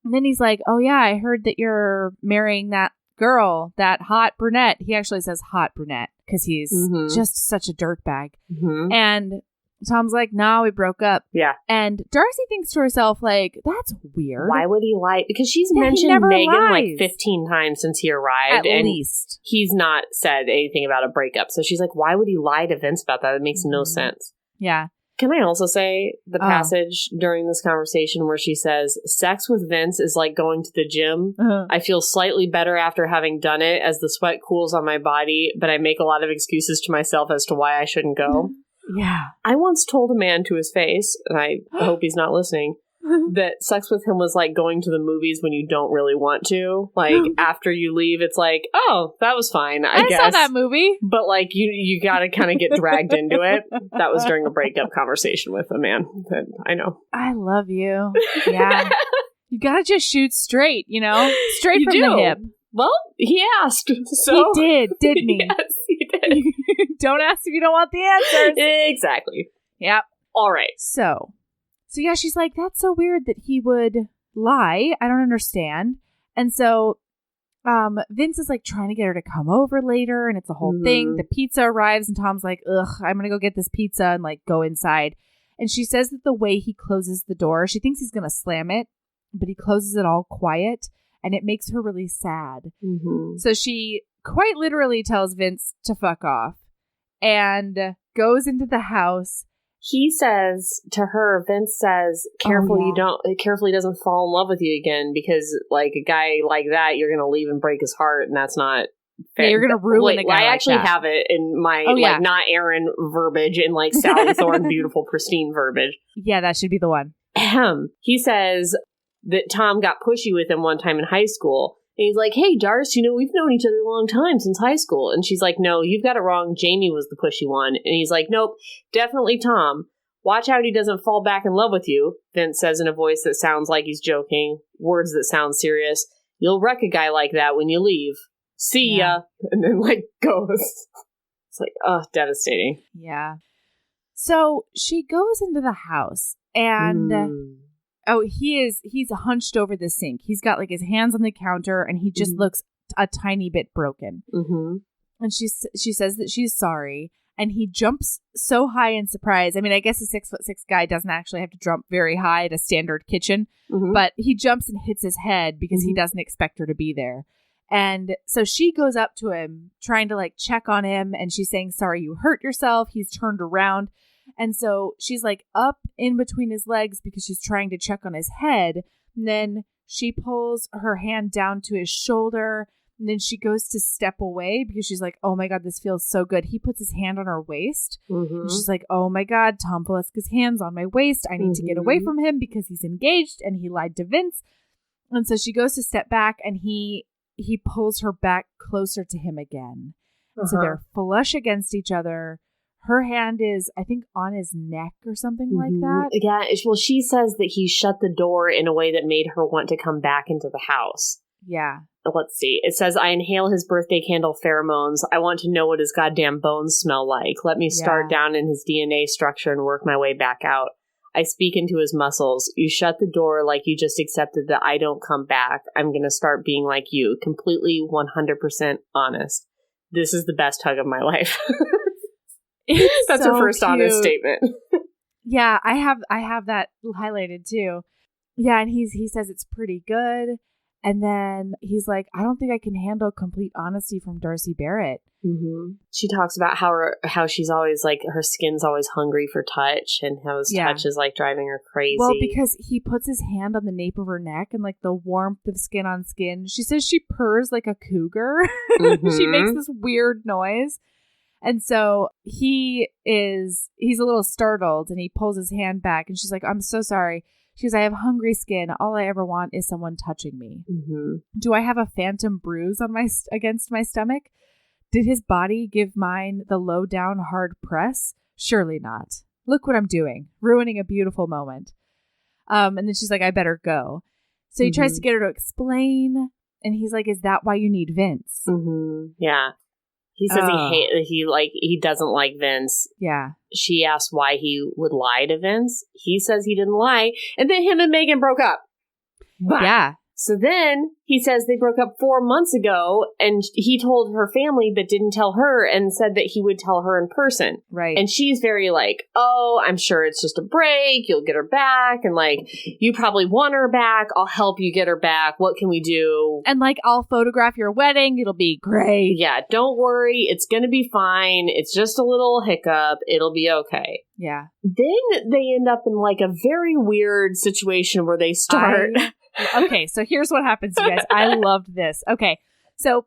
And then he's like, "Oh yeah, I heard that you're marrying that girl, that hot brunette." He actually says hot brunette because he's just such a dirtbag. And Tom's like, "No, we broke up." Yeah. And Darcy thinks to herself, like, that's weird. Why would he lie? Because she's mentioned Megan like 15 times since he arrived. At least. He's not said anything about a breakup. So she's like, why would he lie to Vince about that? It makes no sense. Yeah. Can I also say the passage during this conversation where she says, sex with Vince is like going to the gym. I feel slightly better after having done it as the sweat cools on my body, but I make a lot of excuses to myself as to why I shouldn't go. Yeah. I once told a man to his face, and I hope he's not listening, that sex with him was like going to the movies when you don't really want to. Like, after you leave, it's like, oh, that was fine, I guess. I saw that movie. But, like, you gotta kind of get dragged into it. That was during a breakup conversation with a man that I know. I love you. Yeah. You gotta just shoot straight, you know? Straight from the hip. Well, he asked, so... He did, didn't he? Yes, he did. Don't ask if you don't want the answers. Exactly. Yep. All right. So yeah, she's like, that's so weird that he would lie. I don't understand. And so Vince is like trying to get her to come over later, and it's a whole thing. The pizza arrives, and Tom's like, ugh, I'm going to go get this pizza and like go inside. And she says that the way he closes the door, she thinks he's going to slam it, but he closes it all quiet. And it makes her really sad. So she quite literally tells Vince to fuck off and goes into the house. He says to her, Vince says, carefully doesn't fall in love with you again, because like a guy like that, you're going to leave and break his heart. And that's not fair. Yeah, you're going to ruin a guy I actually like that. have it in my, like, not Erin verbiage, in like Sally Thorne, beautiful, pristine verbiage. Yeah, that should be the one. He says that Tom got pushy with him one time in high school. And he's like, hey, Darce, you know, we've known each other a long time, since high school. And she's like, no, you've got it wrong. Jamie was the pushy one. And he's like, nope, definitely Tom. Watch out he doesn't fall back in love with you, Vince says in a voice that sounds like he's joking, words that sound serious. You'll wreck a guy like that when you leave. See ya. And then, like, goes. It's like, devastating. Yeah. So she goes into the house, and... he's hunched over the sink. He's got like his hands on the counter, and he just looks a tiny bit broken. And she says that she's sorry, and he jumps so high in surprise. I mean, I guess a 6'6" guy doesn't actually have to jump very high at a standard kitchen, but he jumps and hits his head because he doesn't expect her to be there. And so she goes up to him, trying to like check on him, and she's saying, sorry, you hurt yourself. He's turned around. And so she's like up in between his legs because she's trying to check on his head. And then she pulls her hand down to his shoulder. And then she goes to step away because she's like, oh my God, this feels so good. He puts his hand on her waist. And she's like, oh my God, Tom Valeska's hand's on my waist. I need to get away from him because he's engaged and he lied to Vince. And so she goes to step back, and he pulls her back closer to him again. And so they're flush against each other. Her hand is, I think, on his neck or something like that. Yeah, well, she says that he shut the door in a way that made her want to come back into the house. Yeah. Let's see. It says, I inhale his birthday candle pheromones. I want to know what his goddamn bones smell like. Let me start down in his DNA structure and work my way back out. I speak into his muscles. You shut the door like you just accepted that I don't come back. I'm going to start being like you. Completely 100% honest. This is the best hug of my life. That's so her first cute. Honest statement. Yeah, I have that highlighted too. Yeah, and he says it's pretty good. And then he's like, I don't think I can handle complete honesty from Darcy Barrett. Mm-hmm. She talks about how she's always like, her skin's always hungry for touch, and how his touch is like driving her crazy. Well, because he puts his hand on the nape of her neck and like the warmth of skin on skin. She says she purrs like a cougar. Mm-hmm. She makes this weird noise. And so he's a little startled, and he pulls his hand back, and she's like, I'm so sorry. She goes, I have hungry skin. All I ever want is someone touching me. Mm-hmm. Do I have a phantom bruise on against my stomach? Did his body give mine the low down hard press? Surely not. Look what I'm doing. Ruining a beautiful moment. And then she's like, I better go. So he tries to get her to explain. And he's like, is that why you need Vince? Mm-hmm. Yeah. He says he doesn't like Vince. Yeah. She asks why he would lie to Vince. He says he didn't lie. And then him and Megan broke up. Bah. Yeah. So then he says they broke up 4 months ago, and he told her family but didn't tell her, and said that he would tell her in person. Right. And she's very like, oh, I'm sure it's just a break. You'll get her back. And like, you probably want her back. I'll help you get her back. What can we do? And like, I'll photograph your wedding. It'll be great. Yeah, don't worry. It's going to be fine. It's just a little hiccup. It'll be okay. Yeah. Then they end up in like a very weird situation where they start... Okay, so here's what happens, you guys. I loved this. Okay, so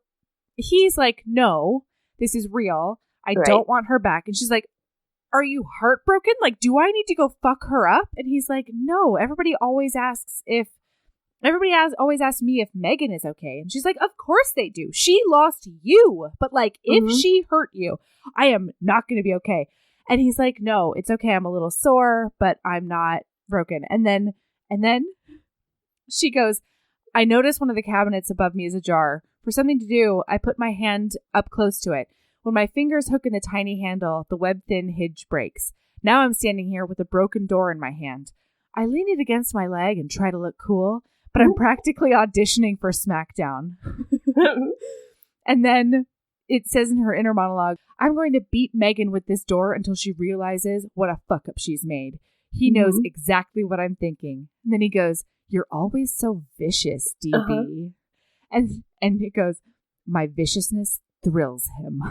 he's like, no, this is real. I don't want her back. And she's like, are you heartbroken? Like, do I need to go fuck her up? And he's like, no, everybody always asks me if Megan is okay. And she's like, of course they do. She lost you. But like, if she hurt you, I am not going to be okay. And he's like, no, it's okay. I'm a little sore, but I'm not broken. And then she goes, I noticed one of the cabinets above me is ajar. For something to do, I put my hand up close to it. When my fingers hook in the tiny handle, the web-thin hinge breaks. Now I'm standing here with a broken door in my hand. I lean it against my leg and try to look cool, but I'm practically auditioning for SmackDown. And then it says in her inner monologue, I'm going to beat Megan with this door until she realizes what a fuck up she's made. He knows exactly what I'm thinking. And then he goes, you're always so vicious, DB. And it goes, my viciousness thrills him.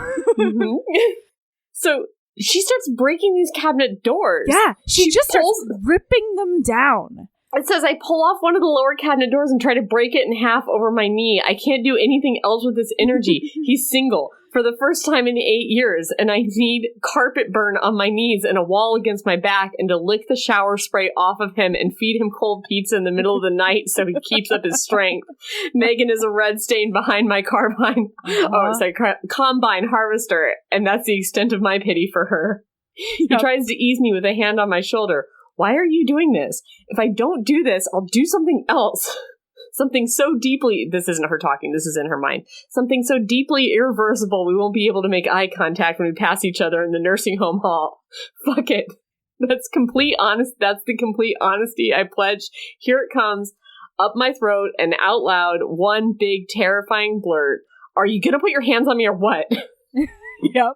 So she starts breaking these cabinet doors. Yeah, she just starts ripping them down. It says, I pull off one of the lower cabinet doors and try to break it in half over my knee. I can't do anything else with this energy. He's single for the first time in 8 years, and I need carpet burn on my knees and a wall against my back, and to lick the shower spray off of him and feed him cold pizza in the middle of the night so he keeps up his strength. Megan is a red stain behind my combine harvester, and that's the extent of my pity for her. He tries to ease me with a hand on my shoulder. Why are you doing this? If I don't do this, I'll do something else. Something so deeply, this isn't her talking, this is in her mind. Something so deeply irreversible we won't be able to make eye contact when we pass each other in the nursing home hall. Fuck it. That's the complete honesty I pledge. Here it comes, up my throat and out loud, one big terrifying blurt. Are you gonna put your hands on me or what? Yep.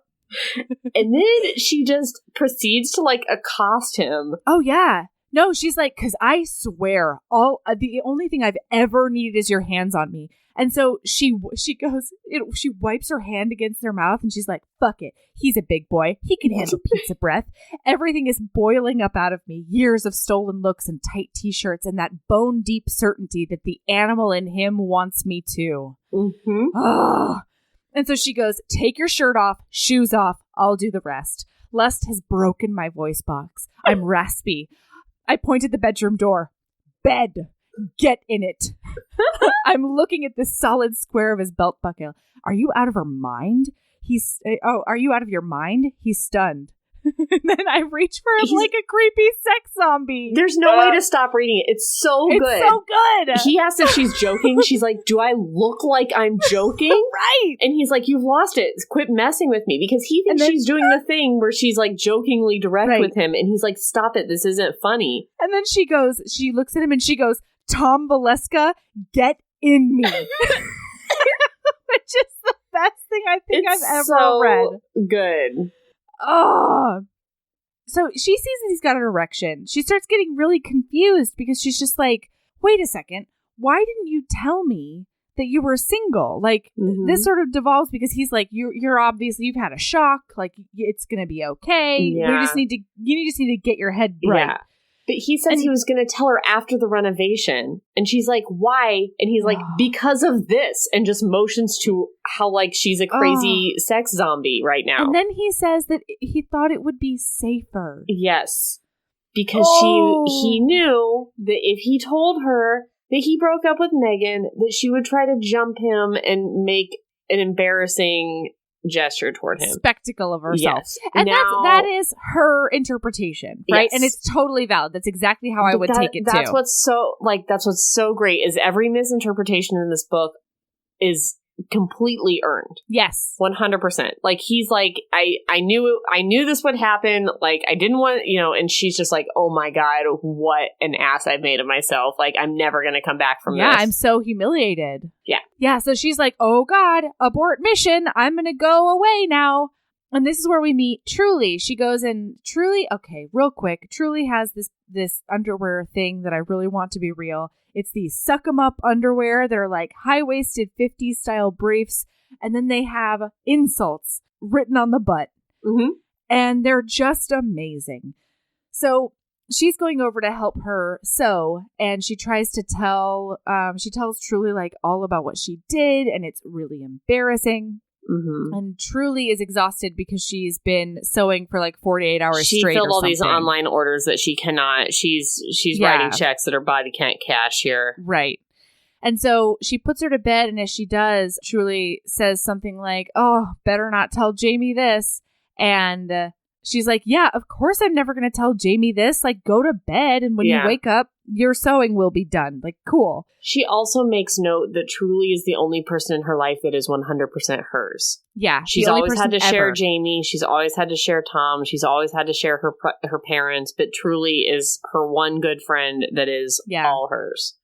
And then she just proceeds to like accost him. Oh yeah. No, she's like, because I swear, the only thing I've ever needed is your hands on me. And so she goes, she wipes her hand against her mouth, and she's like, fuck it. He's a big boy. He can handle pizza breath. Everything is boiling up out of me. Years of stolen looks and tight t-shirts and that bone-deep certainty that the animal in him wants me too. Oh. And so she goes, take your shirt off, shoes off. I'll do the rest. Lust has broken my voice box. I'm raspy. I point at the bedroom door. Bed. Get in it. I'm looking at the solid square of his belt buckle. Are you out of her mind? Are you out of your mind? He's stunned. And then I reach for him like a creepy sex zombie. There's no way to stop reading it. It's so good. It's so good. He asks if she's joking. She's like, do I look like I'm joking? Right. And he's like, you've lost it. Quit messing with me. Because he thinks she's doing the thing where she's like jokingly direct with him. And he's like, stop it. This isn't funny. And then she looks at him and she goes, Tom Valeska, get in me. Which is the best thing I think I've ever read. Good. Oh. So she sees that he's got an erection. She starts getting really confused because she's just like, wait a second. why didn't you tell me that you were single? Like, this sort of devolves because he's like, you're obviously, you've had a shock. Like, it's going to be okay. Yeah. You just need to get your head right. Yeah. But he says he was going to tell her after the renovation. And she's like, why? And he's like, because of this. And just motions to how, like, she's a crazy sex zombie right now. And then he says that he thought it would be safer. Yes. Because he knew that if he told her that he broke up with Megan, that she would try to jump him and make an embarrassing gesture toward him. Spectacle of herself. Yes. And that is her interpretation, right? Yes. And it's totally valid. That's exactly how I would take it that's too. That's what's so great is every misinterpretation in this book is completely earned. Yes. 100%. Like, he's like, I knew this would happen. Like, I didn't want, and she's just like, oh my God, what an ass I've made of myself. Like, I'm never going to come back from this. Yeah, I'm so humiliated. Yeah. Yeah, so she's like, oh God, abort mission. I'm going to go away now. And this is where we meet Truly. She goes and Truly, okay, real quick. Truly has this underwear thing that I really want to be real. It's these suck 'em up underwear that are like high-waisted 50s style briefs. And then they have insults written on the butt. Mm-hmm. And they're just amazing. So she's going over to help her sew. And she tries to she tells Truly like all about what she did. And it's really embarrassing. Mm-hmm. And Truly is exhausted because she's been sewing for like 48 hours straight. She filled all these online orders that she cannot. She's writing checks that her body can't cash here. Right. And so she puts her to bed, and as she does, Truly says something like, "Oh, better not tell Jamie this." And she's like, "Yeah, of course I'm never going to tell Jamie this. Like, go to bed, and when you wake up, your sewing will be done." Like, cool. She also makes note that Truly is the only person in her life that is 100% hers. Yeah. She's always had to share Jamie. She's always had to share Tom. She's always had to share her parents. But Truly is her one good friend that is all hers.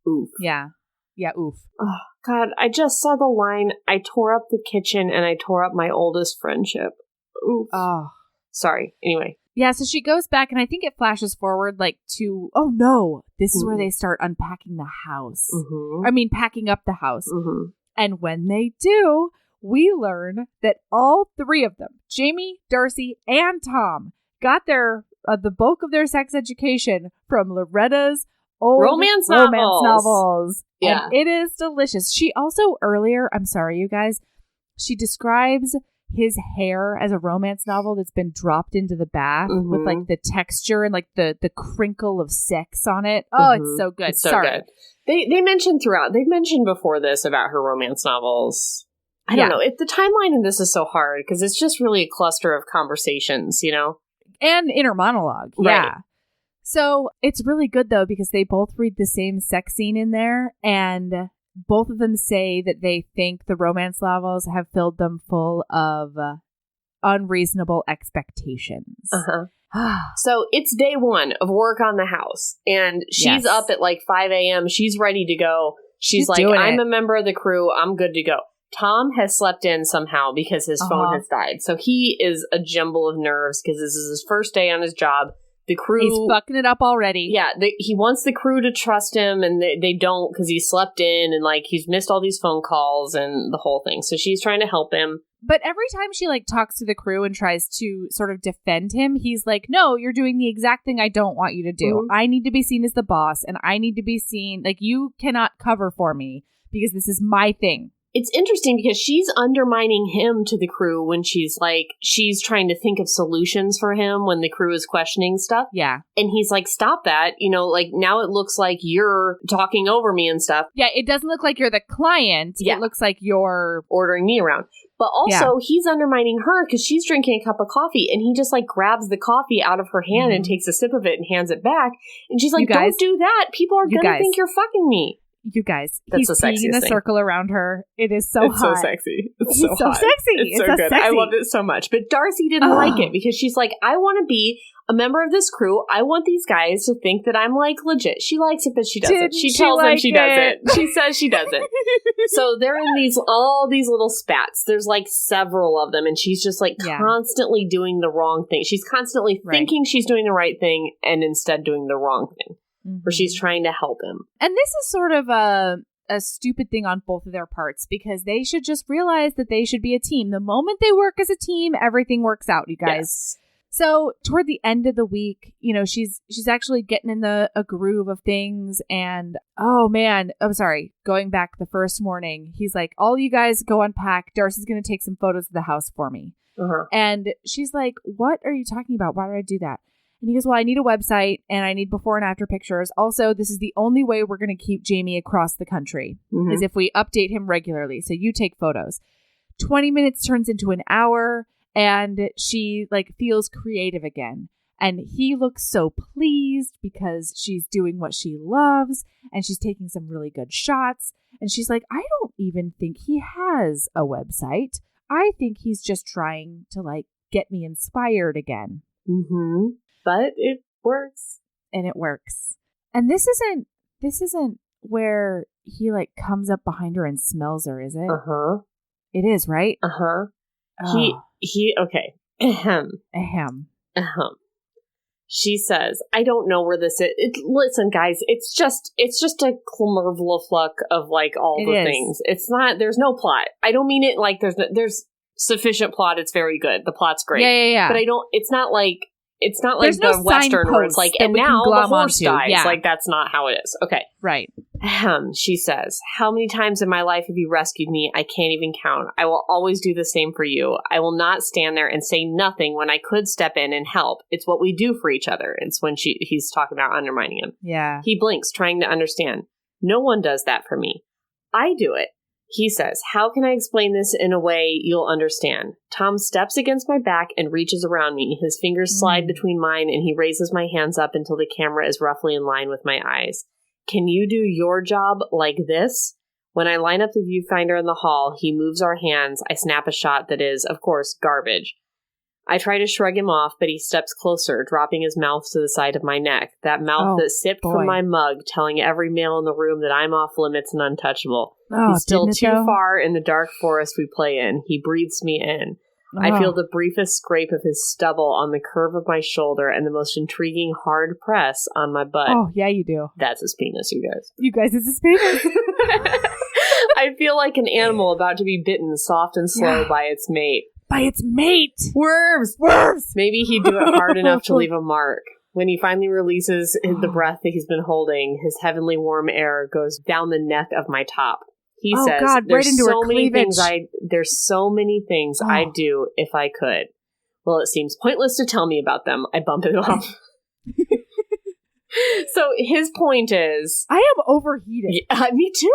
Oof. Yeah. Yeah, oof. Oh, God, I just saw the line, I tore up the kitchen and I tore up my oldest friendship. Oof. Oh. Sorry. Anyway. Yeah, so she goes back, and I think it flashes forward, like, to, oh no, this is where they start unpacking the house. Mm-hmm. I mean, packing up the house. Mm-hmm. And when they do, we learn that all three of them, Jamie, Darcy, and Tom, got the bulk of their sex education from Loretta's old romance novels. Yeah. And it is delicious. She also earlier, I'm sorry, you guys, she describes his hair as a romance novel that's been dropped into the bath with like the texture and like the crinkle of sex on it. Oh, it's so good. It's so good. They mentioned throughout, they've mentioned before this about her romance novels. I don't know. The timeline in this is so hard because it's just really a cluster of conversations, And inner monologue. Right. Yeah. So it's really good though because they both read the same sex scene in there, and both of them say that they think the romance novels have filled them full of unreasonable expectations. So it's day one of work on the house, and she's up at like 5 a.m. She's ready to go. She's like, I'm a member of the crew. I'm good to go. Tom has slept in somehow because his phone has died. So he is a jumble of nerves because this is his first day on his job. The crew... He's fucking it up already. Yeah, he wants the crew to trust him, and they don't because he slept in, and like he's missed all these phone calls and the whole thing. So she's trying to help him. But every time she like talks to the crew and tries to sort of defend him, he's like, no, you're doing the exact thing I don't want you to do. I need to be seen as the boss, and I need to be seen, like, you cannot cover for me because this is my thing. It's interesting because she's undermining him to the crew when she's trying to think of solutions for him when the crew is questioning stuff. Yeah. And he's like, stop that. Like now it looks like you're talking over me and stuff. Yeah. It doesn't look like you're the client. Yeah. It looks like you're ordering me around. But also he's undermining her because she's drinking a cup of coffee, and he just like grabs the coffee out of her hand and takes a sip of it and hands it back. And she's like, don't do that. People are going to think you're fucking me. You guys, that's he's peeing in a circle around her. It is so it's hot. So sexy. It's so hot. Sexy. It's so good. I loved it so much. But Darcy didn't like it because she's like, I want to be a member of this crew. I want these guys to think that I'm like legit. She likes it, but she doesn't. She tells them she doesn't. She says she doesn't. So they're in all these little spats. There's like several of them, and she's just like constantly doing the wrong thing. She's constantly thinking she's doing the right thing and instead doing the wrong thing. where she's trying to help him. And this is sort of a stupid thing on both of their parts, because they should just realize that they should be a team. The moment they work as a team, everything works out, you guys. Yes. So toward the end of the week, you know, she's actually getting in a groove of things. And oh man, I'm sorry. Going back the first morning, he's like, all you guys go unpack. Darcy's going to take some photos of the house for me. And she's like, what are you talking about? Why did I do that? And he goes, well, I need a website and I need before and after pictures. Also, this is the only way we're going to keep Jamie across the country is if we update him regularly. So you take photos. 20 minutes turns into an hour. And she like feels creative again. And he looks so pleased because she's doing what she loves and she's taking some really good shots. And she's like, I don't even think he has a website. I think he's just trying to like get me inspired again. But it works. And it works. And this isn't where he like comes up behind her and smells her, is it? It is, right? Oh. Okay. Ahem. She says, I don't know where this is. Listen, guys, it's just a clommervlafluck of like all the things. It's not, there's no plot. I don't mean it like there's sufficient plot. It's very good. The plot's great. Yeah. But it's not like there's the Western where it's like, and now the horse dies. Yeah. Like, that's not how it is. Okay. Right. She says, how many times in my life have you rescued me? I can't even count. I will always do the same for you. I will not stand there and say nothing when I could step in and help. It's what we do for each other. It's when he's talking about undermining him. Yeah. He blinks, trying to understand. No one does that for me. I do it. He says, how can I explain this in a way you'll understand? Tom steps against my back and reaches around me. His fingers slide between mine and he raises my hands up until the camera is roughly in line with my eyes. Can you do your job like this? When I line up the viewfinder in the hall, he moves our hands. I snap a shot that is, of course, garbage. I try to shrug him off, but he steps closer, dropping his mouth to the side of my neck. That mouth that sipped from my mug, telling every male in the room that I'm off limits and untouchable. He's still too far in the dark forest we play in. He breathes me in. I feel the briefest scrape of his stubble on the curve of my shoulder and the most intriguing hard press on my butt. Oh, yeah, you do. That's his penis, you guys. You guys, it's his penis. I feel like an animal about to be bitten soft and slow by its mate. By its mate! Worves! Maybe he'd do it hard enough to leave a mark. When he finally releases the breath that he's been holding, his heavenly warm air goes down the neck of my top. He says, God, there's right into so her many cleavage. there's so many things I'd do if I could. Well, it seems pointless to tell me about them. I bump it off. So his point is, I am overheated. Me too.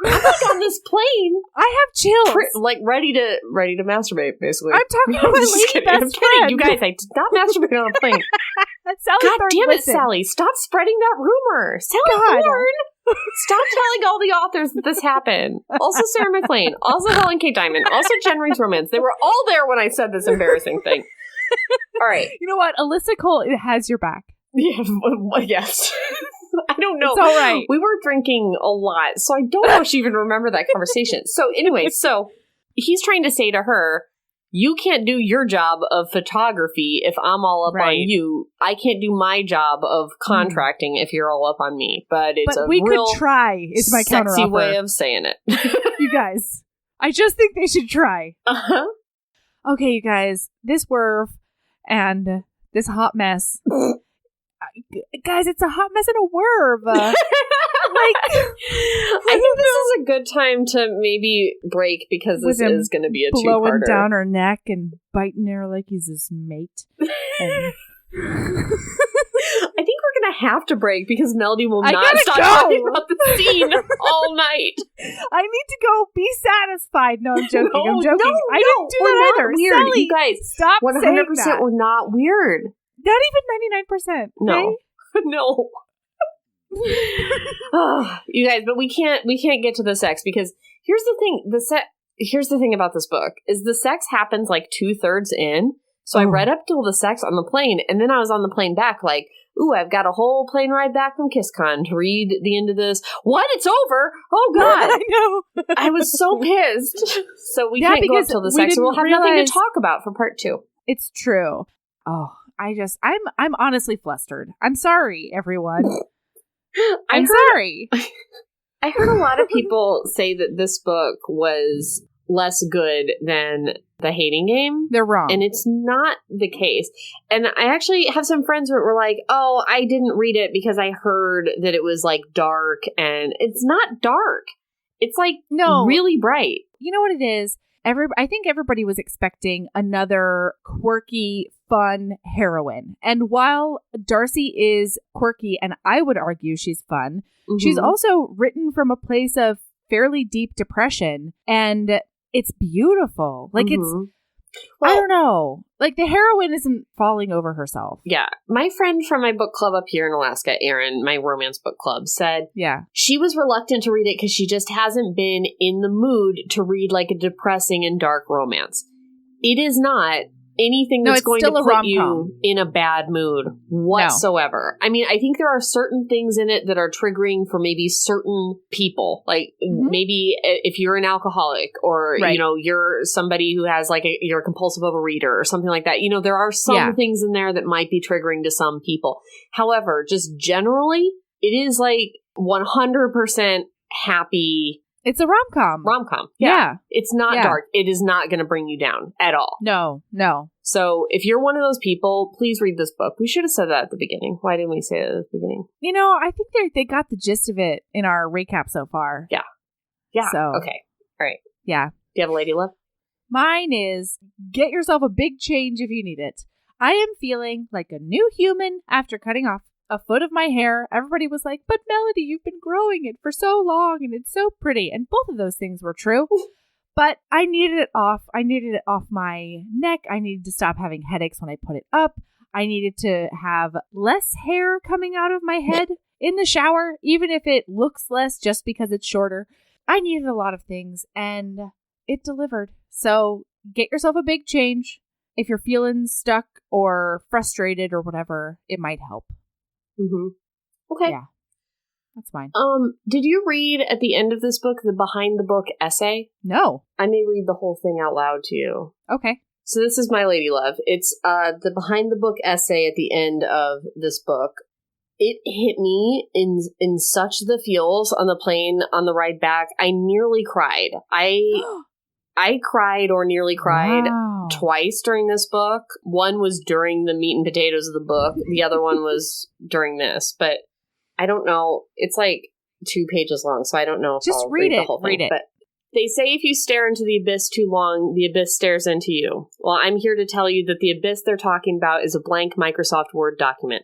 I'm like on this plane. I have chills. Like ready to masturbate, basically. I'm talking about my lady best I'm kidding. You guys, I did not masturbate on a plane. Sally God Thorne, damn it, listen. Sally. Stop spreading that rumor. Sally Thorne. Stop telling all the authors that this happened. Also Sarah McLean. Also Helen K. Diamond. Also Jen Rings Romance. They were all there when I said this embarrassing thing. All right. You know what? Alyssa Cole has your back. Yeah, yes. I don't know. It's all right. We were drinking a lot, so I don't know if she even remembered that conversation. So anyway, so he's trying to say to her, you can't do your job of photography if I'm all up on you. I can't do my job of contracting if you're all up on me. But it's we real could try, is my sexy counteroffer. way of saying it. You guys, I just think they should try. Okay, you guys, this WERVE and this hot mess. Guys, it's a hot mess and a WERVE. I think this is a good time to maybe break because this is going to be a two-parter. Blowing down her neck and biting her like he's his mate. I think we're going to have to break because Melody will not stop talking about the scene all night. I need to go be satisfied. No, I'm joking. I'm joking. No, I didn't do that either. Weird. Sally, you guys, stop 100% saying that. We're not weird. Not even 99%. No. No. You guys, but we can't get to the sex because here's the thing. Here's the thing about this book is the sex happens like 2/3 in. So I read up till the sex on the plane, and then I was on the plane back like, ooh, I've got a whole plane ride back from KissCon to read the end of this. What? It's over? Oh, God. I know. I was so pissed. So we can't go up till the sex, so we'll have nothing to talk about for part 2. It's true. Oh, I'm honestly flustered. I'm sorry, everyone. I'm sorry. I heard a lot of people say that this book was less good than The Hating Game. They're wrong. And it's not the case. And I actually have some friends who were like, oh, I didn't read it because I heard that it was like dark. And it's not dark. It's like really bright. You know what it is? I think everybody was expecting another quirky, fun heroine. And while Darcy is quirky, and I would argue she's fun, she's also written from a place of fairly deep depression. And it's beautiful. Like I don't know. Like the heroine isn't falling over herself. Yeah. My friend from my book club up here in Alaska, Erin, my romance book club, said she was reluctant to read it because she just hasn't been in the mood to read like a depressing and dark romance. It is not anything that's going to put you in a bad mood whatsoever. No. I mean, I think there are certain things in it that are triggering for maybe certain people. Like maybe if you're an alcoholic or, you know, you're somebody who has like you're a compulsive overreader or something like that. You know, there are some things in there that might be triggering to some people. However, just generally, it is like 100% happy. It's a rom-com. Rom-com. Yeah. It's not dark. It is not going to bring you down at all. No. So if you're one of those people, please read this book. We should have said that at the beginning. Why didn't we say it at the beginning? You know, I think they got the gist of it in our recap so far. Yeah. So, okay. All right. Yeah. Do you have a lady love? Mine is get yourself a big change if you need it. I am feeling like a new human after cutting off a foot of my hair. Everybody was like, but Melody, you've been growing it for so long and it's so pretty. And both of those things were true. But I needed it off. I needed it off my neck. I needed to stop having headaches when I put it up. I needed to have less hair coming out of my head in the shower, even if it looks less just because it's shorter. I needed a lot of things and it delivered. So get yourself a big change. If you're feeling stuck or frustrated or whatever, it might help. Okay. Yeah. That's fine. Did you read at the end of this book the behind the book essay? No. I may read the whole thing out loud to you. Okay. So this is my lady love. It's the behind the book essay at the end of this book. It hit me in such the feels on the plane on the ride back. I nearly cried. I cried or nearly cried twice during this book. One was during the meat and potatoes of the book. The other one was during this. But I don't know. It's like 2 pages long, so I don't know if Just I'll read the whole thing. Read it. But they say if you stare into the abyss too long, the abyss stares into you. Well, I'm here to tell you that the abyss they're talking about is a blank Microsoft Word document.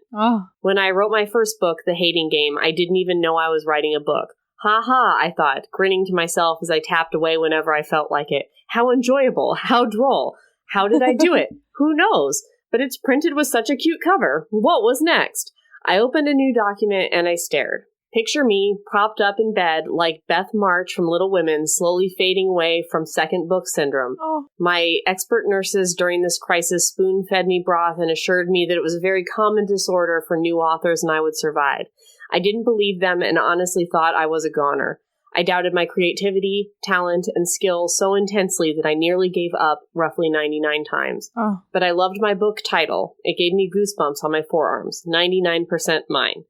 When I wrote my first book, The Hating Game, I didn't even know I was writing a book. Ha ha, I thought, grinning to myself as I tapped away whenever I felt like it. How enjoyable, how droll. How did I do it? Who knows? But it's printed with such a cute cover. What was next? I opened a new document and I stared. Picture me, propped up in bed like Beth March from Little Women, slowly fading away from second book syndrome. My expert nurses during this crisis spoon-fed me broth and assured me that it was a very common disorder for new authors and I would survive. I didn't believe them and honestly thought I was a goner. I doubted my creativity, talent, and skill so intensely that I nearly gave up roughly 99 times. But I loved my book title. It gave me goosebumps on my forearms. 99% mine.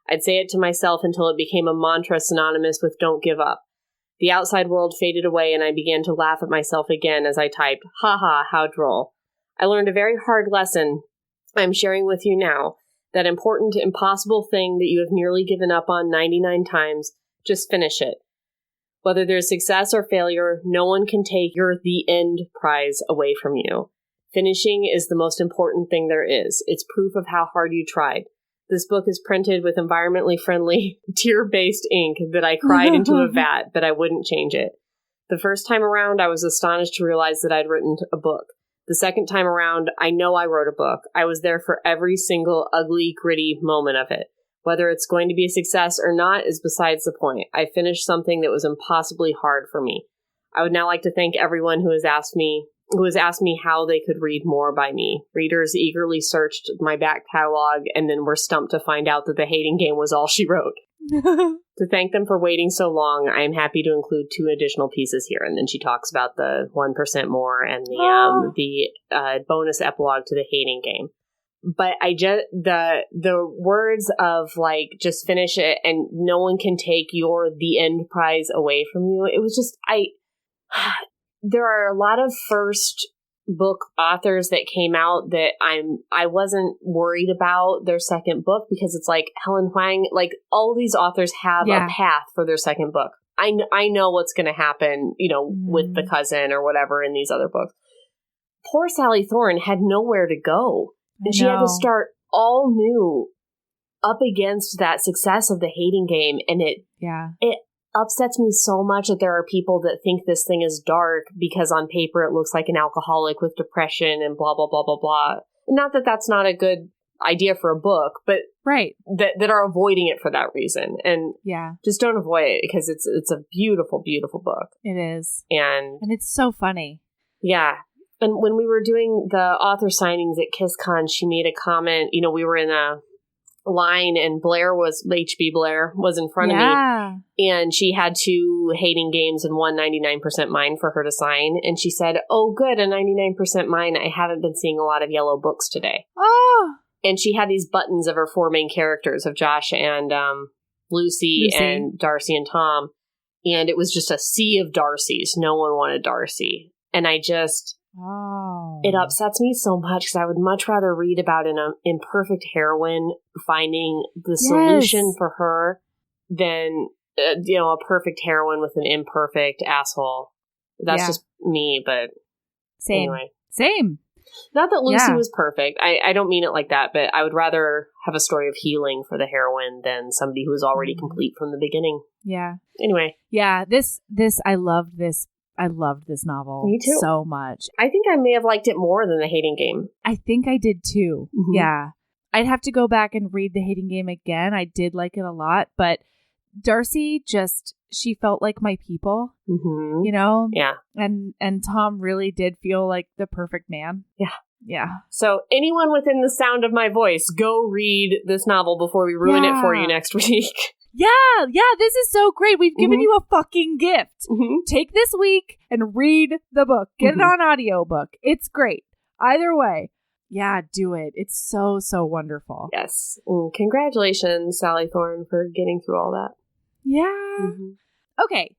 I'd say it to myself until it became a mantra synonymous with don't give up. The outside world faded away and I began to laugh at myself again as I typed, ha ha, how droll. I learned a very hard lesson I'm sharing with you now. That important, impossible thing that you have nearly given up on 99 times, just finish it. Whether there's success or failure, no one can take your the end prize away from you. Finishing is the most important thing there is. It's proof of how hard you tried. This book is printed with environmentally friendly, tear-based ink that I cried into a vat, but I wouldn't change it. The first time around, I was astonished to realize that I'd written a book. The second time around, I know I wrote a book. I was there for every single ugly, gritty moment of it. Whether it's going to be a success or not is besides the point. I finished something that was impossibly hard for me. I would now like to thank everyone who has asked me how they could read more by me. Readers eagerly searched my back catalog and then were stumped to find out that The Hating Game was all she wrote. To thank them for waiting so long, I am happy to include 2 additional pieces here. And then she talks about the 1% more and the bonus epilogue to The Hating Game. But I just, the words of like, just finish it and no one can take the end prize away from you. It was just, there are a lot of first book authors that came out that I wasn't worried about their second book, because it's like Helen Huang, like all of these authors have a path for their second book. I know what's going to happen, with the cousin or whatever in these other books. Poor Sally Thorne had nowhere to go. And she had to start all new up against that success of the Hating Game. And it upsets me so much that there are people that think this thing is dark because on paper it looks like an alcoholic with depression and blah, blah, blah, blah, blah. Not that that's not a good idea for a book, but that are avoiding it for that reason. And just don't avoid it, because it's a beautiful, beautiful book. It is. And it's so funny. Yeah. And when we were doing the author signings at KissCon, she made a comment. We were in a line and H.B. Blair was in front of me. And she had 2 Hating Games and 1 99% Mine for her to sign. And she said, "Oh, good, a 99% Mine. I haven't been seeing a lot of yellow books today." Oh. And she had these buttons of her 4 main characters of Josh and Lucy and Darcy and Tom. And it was just a sea of Darcys. No one wanted Darcy. And I just... it upsets me so much, because I would much rather read about an imperfect heroine finding the solution for her than, a perfect heroine with an imperfect asshole. That's just me, but anyway. Same. Not that Lucy was perfect. I don't mean it like that, but I would rather have a story of healing for the heroine than somebody who was already complete from the beginning. Yeah. Anyway. Yeah, I loved this. I loved this novel. Me too. So much. I think I may have liked it more than The Hating Game. I think I did too. Mm-hmm. Yeah. I'd have to go back and read The Hating Game again. I did like it a lot, but Darcy she felt like my people, Yeah. And Tom really did feel like the perfect man. Yeah. Yeah. So anyone within the sound of my voice, go read this novel before we ruin it for you next week. Yeah, this is so great. We've given you a fucking gift. Take this week and read the book. Get it on audiobook. It's great. Either way. Yeah, do it. It's so, so wonderful. Yes. Congratulations, Sally Thorne, for getting through all that. Yeah. Okay.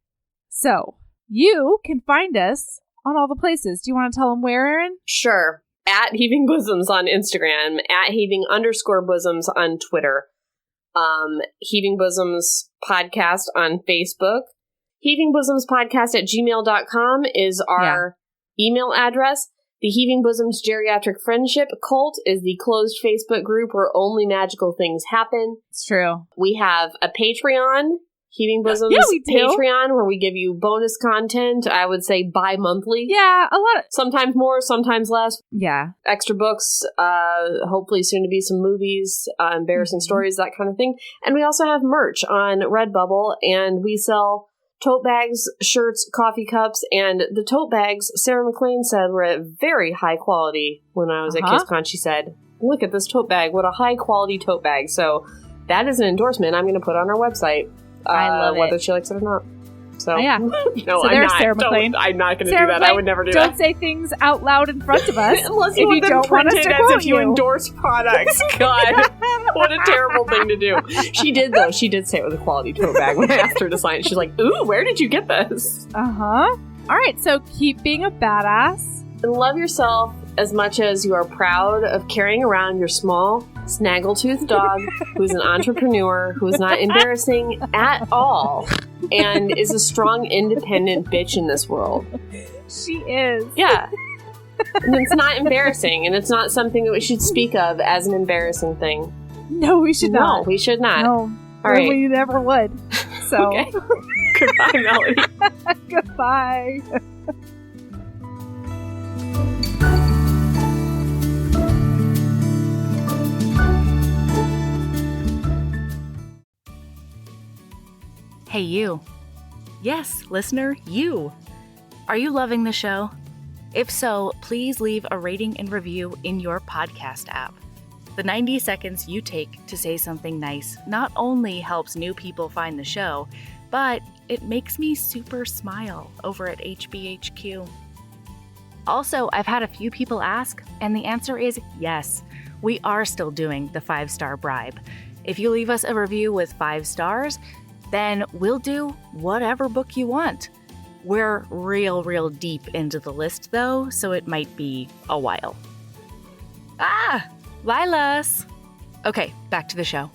So, you can find us on all the places. Do you want to tell them where, Erin? Sure. At Heaving Bosoms on Instagram. At Heaving_Bosoms on Twitter. Heaving Bosoms Podcast on Facebook. Heaving Bosoms Podcast at gmail.com is our email address. The Heaving Bosoms Geriatric Friendship Cult is the closed Facebook group where only magical things happen. It's true. We have a Patreon, Heaving Bosoms Patreon, where we give you bonus content, I would say bi-monthly. Yeah, a lot. Sometimes more, sometimes less. Yeah. Extra books, hopefully soon to be some movies, embarrassing stories, that kind of thing. And we also have merch on Redbubble, and we sell tote bags, shirts, coffee cups, and the tote bags, Sarah McLean said, were at very high quality. When I was at KissCon, she said, "Look at this tote bag. What a high quality tote bag." So that is an endorsement I'm going to put on our website. I love it. Whether she likes it or not. So, yeah. No, so there's Sarah McLean. I'm not going to do that. I would never do that. Don't say things out loud in front of us. Unless you don't want us to quote as if you endorse products. God, what a terrible thing to do. She did, though. She did say it was a quality tote bag when I asked her to sign it. She's like, "Ooh, where did you get this?" All right, so keep being a badass. And love yourself as much as you are proud of carrying around your small, snaggletooth dog who's an entrepreneur, who is not embarrassing at all, and is a strong, independent bitch in this world. She is. Yeah. And it's not embarrassing, and it's not something that we should speak of as an embarrassing thing. No, we should not. No, we should not. No. All right. We never would. So. Okay. Goodbye, Melody. Goodbye. Hey, you. Yes, listener, you. Are you loving the show? If so, please leave a rating and review in your podcast app. The 90 seconds you take to say something nice not only helps new people find the show, but it makes me super smile over at HBHQ. Also, I've had a few people ask, and the answer is yes. we are still doing the 5-star bribe. If you leave us a review with 5 stars, then we'll do whatever book you want. We're real deep into the list, though, so it might be a while. Lilas! Okay, back to the show.